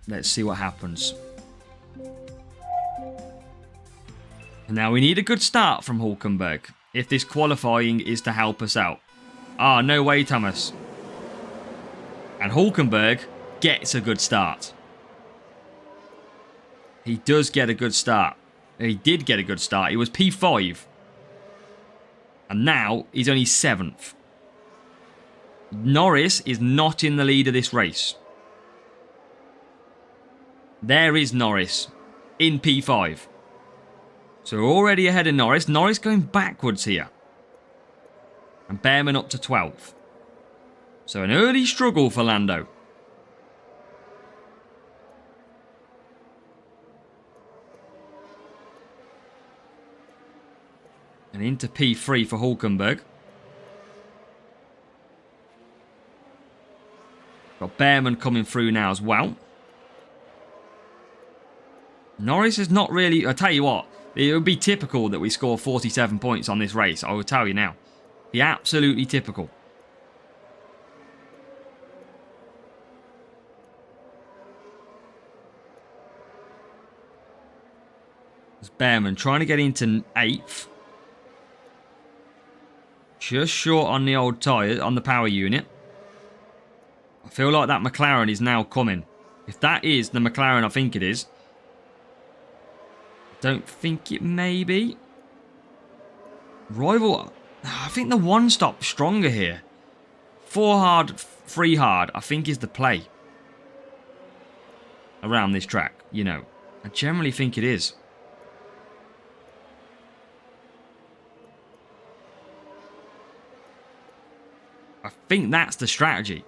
Let's see what happens. And now we need a good start from Hulkenberg if this qualifying is to help us out. Ah, no way, Thomas. And Hulkenberg gets a good start. He does get a good start. He did get a good start. He was P5. And now he's only 7th. Norris is not in the lead of this race. There is Norris in P5. So we're already ahead of Norris. Norris going backwards here. And Behrman up to 12th. So an early struggle for Lando. And into P3 for Hulkenberg. Got Behrman coming through now as well. Norris is not really... I tell you what, it would be typical that we score 47 points on this race. I will tell you now. Be absolutely typical. It's Behrman trying to get into 8th. Just short on the old tyre, on the power unit. I feel like that McLaren is now coming. If that is the McLaren I think it is. Don't think it may be. Rival, I think the one stop stronger here. 4 hard, 3 hard, I think is the play. Around this track, you know. I generally think it is. I think that's the strategy.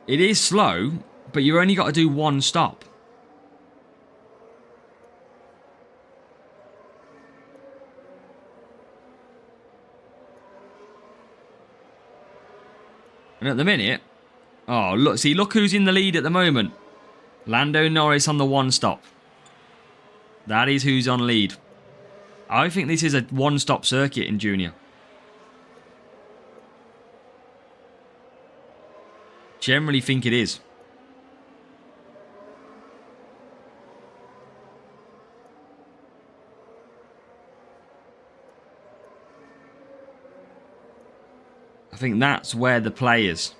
It is slow, but you only got to do 1 stop. And at the minute, oh, look, see, look who's in the lead at the moment. Lando Norris on the 1 stop. That is who's on lead. I think this is a 1-stop circuit in Junior. Generally think it is. I think that's where the play is.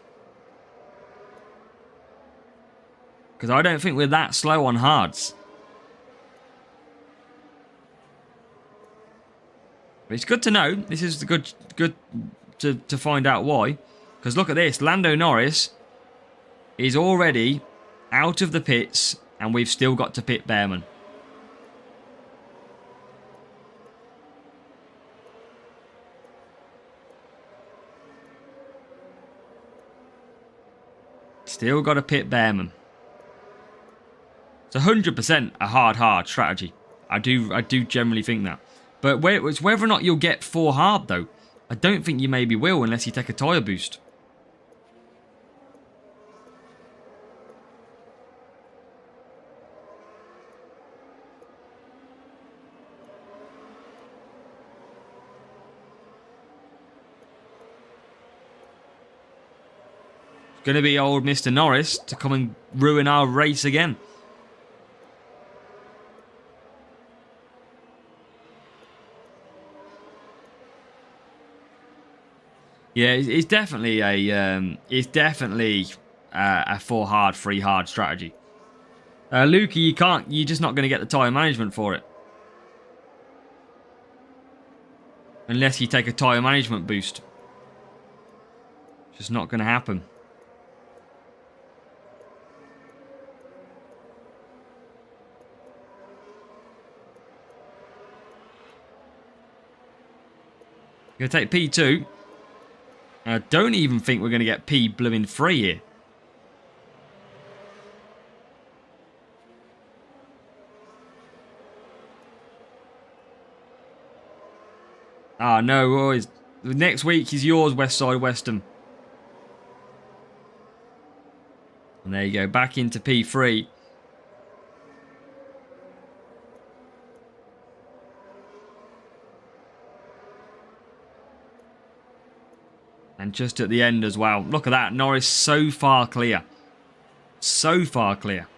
Because I don't think we're that slow on hards. But it's good to know. This is good to find out why. Because look at this. Lando Norris is already out of the pits and we've still got to pit Behrman. Still got to pit Behrman. It's 100% a hard strategy. I do generally think that. But it's whether or not you'll get 4 hard though. I don't think you maybe will unless you take a tyre boost. It's going to be old Mr. Norris to come and ruin our race again. Yeah, it's definitely a 4 hard, 3 hard strategy. Luca, you're just not going to get the tyre management for it. Unless you take a tyre management boost. It's just not going to happen. Going to take P2. I don't even think we're going to get P blooming 3 here. Ah, no, boys. Next week is yours, Westside Western. And there you go, back into P3. And just at the end as well. Look at that. Norris so far clear. So far clear.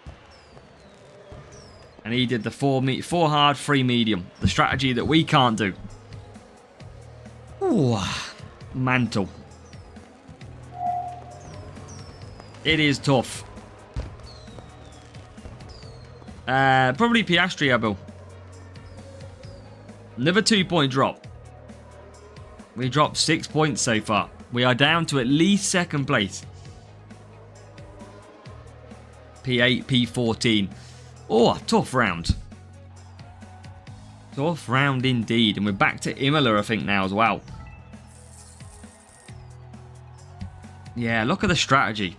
And he did the 4 hard, 3 medium. The strategy that we can't do. Ooh. Mantle. It is tough. Probably Piastri, I will. Another 2-point drop. We dropped 6 points so far. We are down to at least 2nd place. P8, P14. Oh, tough round. Tough round indeed. And we're back to Imola, I think, now as well. Yeah, look at the strategy.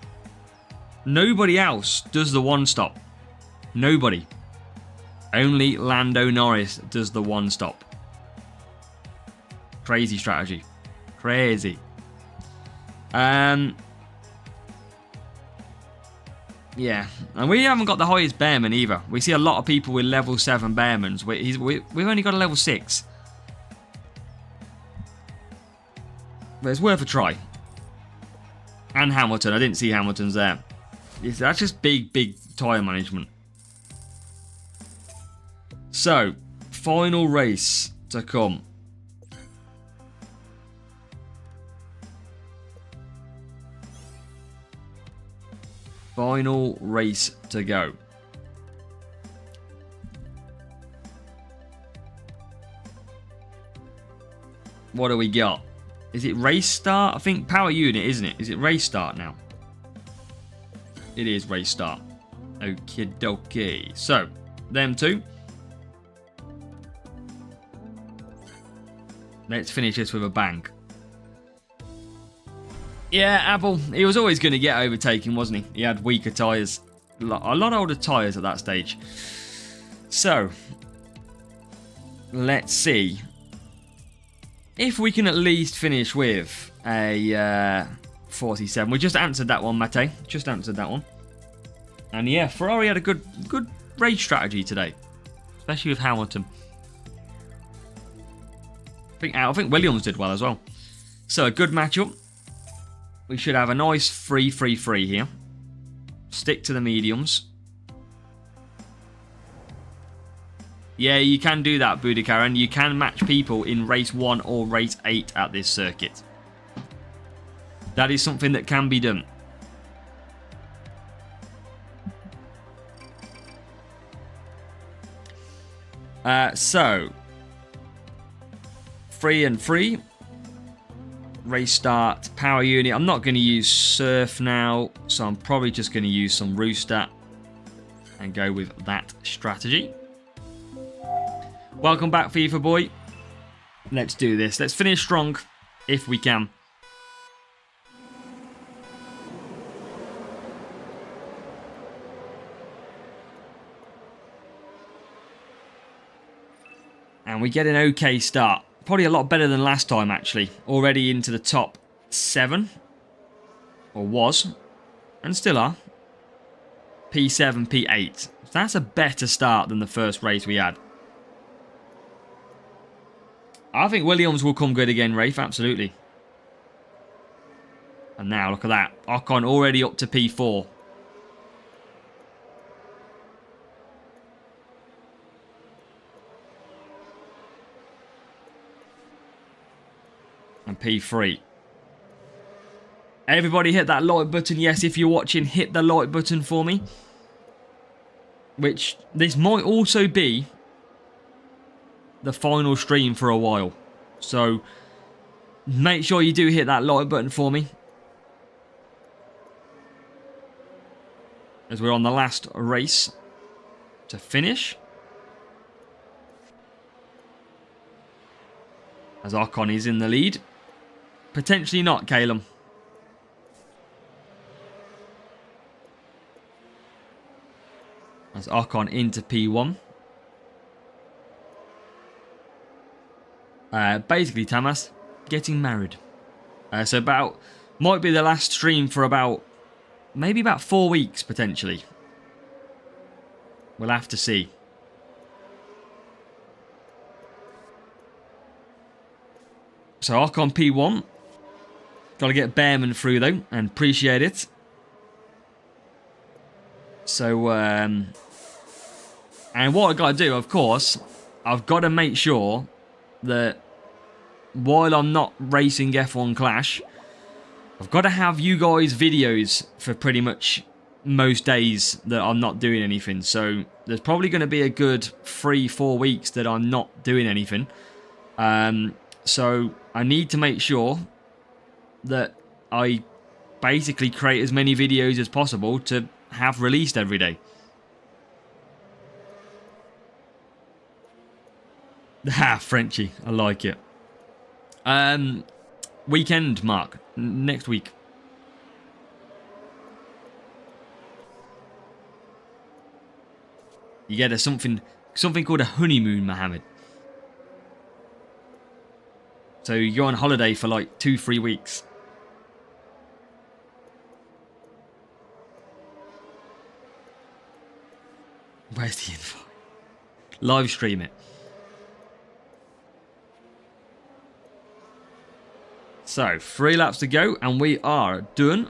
Nobody else does the 1-stop. Nobody. Only Lando Norris does the 1-stop. Crazy strategy. Crazy. Yeah, and we haven't got the highest Behrman either. We see a lot of people with level 7 Behrmans. We've only got a level 6. But it's worth a try. And Hamilton. I didn't see Hamilton's there. That's just big tyre management. So, final race to come. Final race to go. What do we got? Is it race start? I think power unit, isn't it? Is it race start now? It is race start. Okie dokie. So, them two. Let's finish this with a bang. Yeah, Apple, he was always going to get overtaken, wasn't he? He had weaker tyres. A lot older tyres at that stage. So, let's see if we can at least finish with a 47. We just answered that one, Mate. Just answered that one. And yeah, Ferrari had a good race strategy today. Especially with Hamilton. I think Williams did well as well. So, a good matchup. We should have a nice 3-3-3 here. Stick to the mediums. Yeah, you can do that, Budikaran. You can match people in race 1 or race 8 at this circuit. That is something that can be done. So, 3 and 3. Race start, power unit. I'm not going to use Surf now, so I'm probably just going to use some Rooster and go with that strategy. Welcome back, FIFA boy. Let's do this. Let's finish strong, if we can. And we get an okay start. Probably a lot better than last time, actually. Already into the top 7. Or was. And still are. P7, P8. So that's a better start than the first race we had. I think Williams will come good again, Rafe. Absolutely. And now, look at that. Ocon already up to P4. And P3. Everybody hit that like button. Yes, if you're watching, hit the like button for me. Which, this might also be the final stream for a while. So, make sure you do hit that like button for me. As we're on the last race to finish. As Ocon is in the lead. Potentially not, Calum. As Ocon into P1. Basically, Tamas, getting married. So might be the last stream for maybe about 4 weeks, potentially. We'll have to see. So Ocon P1. Got to get Bearman through, though, and appreciate it. So, and what I've got to do, of course, I've got to make sure that while I'm not racing F1 Clash, I've got to have you guys videos for pretty much most days that I'm not doing anything. So, there's probably going to be a good 3-4 weeks that I'm not doing anything. So, I need to make sure that I basically create as many videos as possible to have released every day. Ah, Frenchie. I like it. Weekend, Mark. Next week. You get something called a honeymoon, Mohammed. So you go on holiday for like 2-3 weeks. Where's the invite? Live stream it. So, 3 laps to go, and we are done.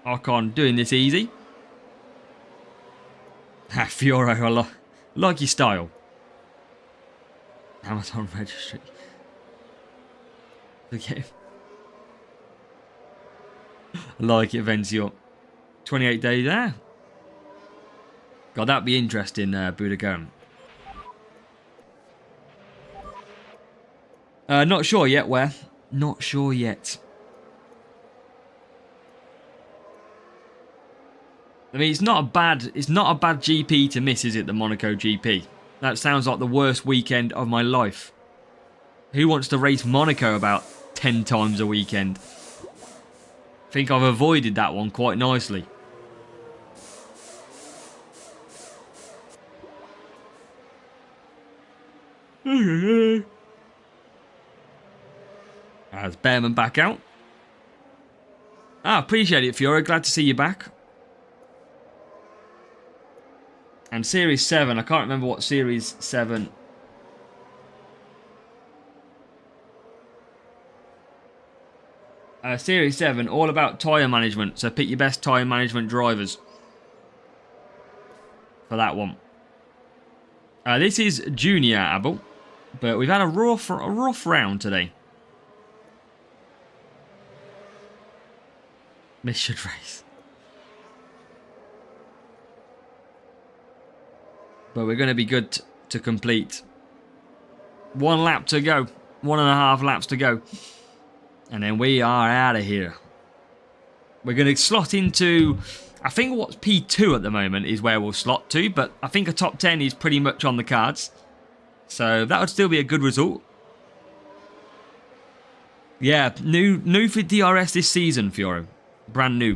Ocon doing this easy. Fiore, I like your style. Amazon registry. Okay. Like it, Vencio. 28 days there. God, that'd be interesting, Budagon. Not sure yet where. Not sure yet. I mean, it's not a bad GP to miss, is it? The Monaco GP. That sounds like the worst weekend of my life. Who wants to race Monaco about 10 times a weekend? I think I've avoided that one quite nicely. As Behrman back out. Appreciate it, Fiore. Glad to see you back. And Series 7, I can't remember what Series 7... Series 7, all about tyre management. So pick your best tyre management drivers for that one. This is Junior, Abel. But we've had a rough round today. Mission race. But we're going to be good to complete. 1 lap to go. 1.5 laps to go. And then we are out of here. We're going to slot into... I think what's P2 at the moment is where we'll slot to. But I think a top 10 is pretty much on the cards. So that would still be a good result. Yeah, new for DRS this season, Fiore. Brand new.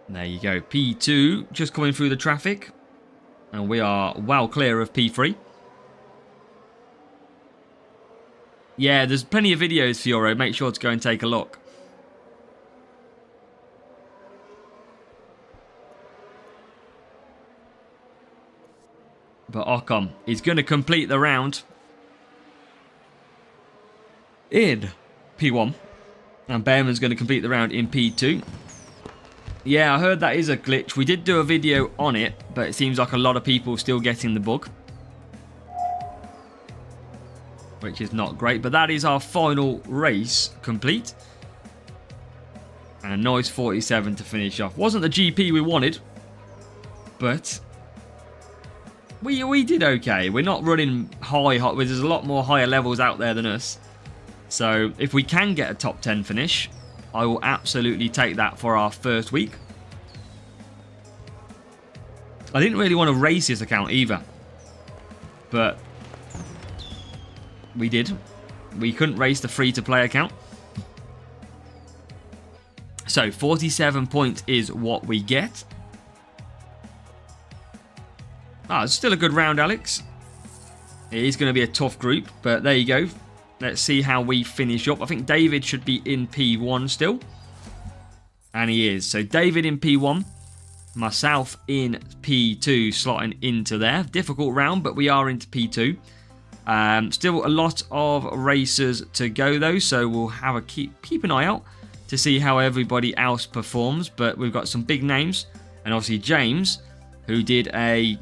There you go. P2 just coming through the traffic. And we are well clear of P3. Yeah, there's plenty of videos, Fiore. Make sure to go and take a look. But Ocon is going to complete the round in P1. And Behrman's going to complete the round in P2. Yeah, I heard that is a glitch. We did do a video on it, but it seems like a lot of people still getting the bug. Which is not great, but that is our final race complete. And a nice 47 to finish off. Wasn't the GP we wanted, but we did okay. We're not running high. There's a lot more higher levels out there than us. So if we can get a top 10 finish, I will absolutely take that for our first week. I didn't really want to race this account either. But we did. We couldn't race the free-to-play account. So 47 points is what we get. It's still a good round, Alex. It is going to be a tough group, but there you go. Let's see how we finish up. I think David should be in P1 still. And he is. So David in P1. Myself in P2, slotting into there. Difficult round, but we are into P2. Still a lot of races to go, though. So we'll have a keep an eye out to see how everybody else performs. But we've got some big names. And obviously James, who did a...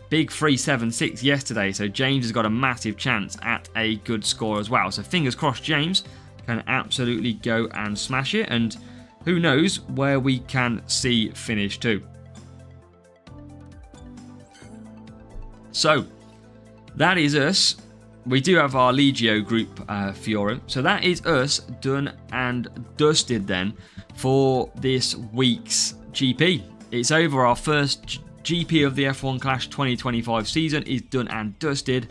big 3.76 yesterday, so James has got a massive chance at a good score as well. So fingers crossed James can absolutely go and smash it, and who knows where we can see finish too. So that is us. We do have our Legio group, Fiore. So that is us done and dusted then for this week's GP. It's over. Our first GP of the F1 Clash 2025 season is done and dusted,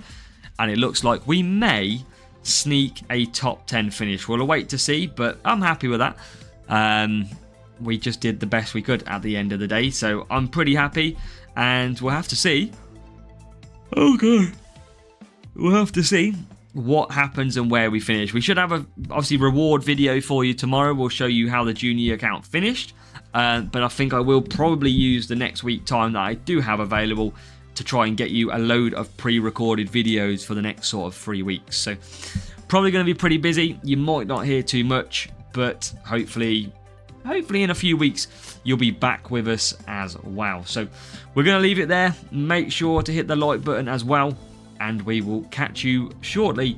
and it looks like we may sneak a top 10 finish. We'll wait to see, but I'm happy with that. We just did the best we could at the end of the day, so I'm pretty happy, and we'll have to see. Oh god, we'll have to see what happens and where we finish. We should have a obviously reward video for you tomorrow. We'll show you how the junior account finished, but I think I will probably use the next week time that I do have available to try and get you a load of pre-recorded videos for the next sort of 3 weeks. So probably going to be pretty busy. You might not hear too much, but hopefully in a few weeks you'll be back with us as well. So we're going to leave it there. Make sure to hit the like button as well, and we will catch you shortly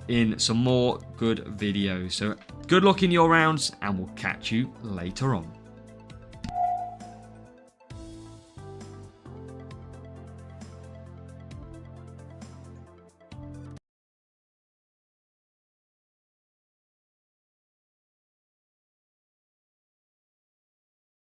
in some more good videos. So good luck in your rounds, and we'll catch you later on.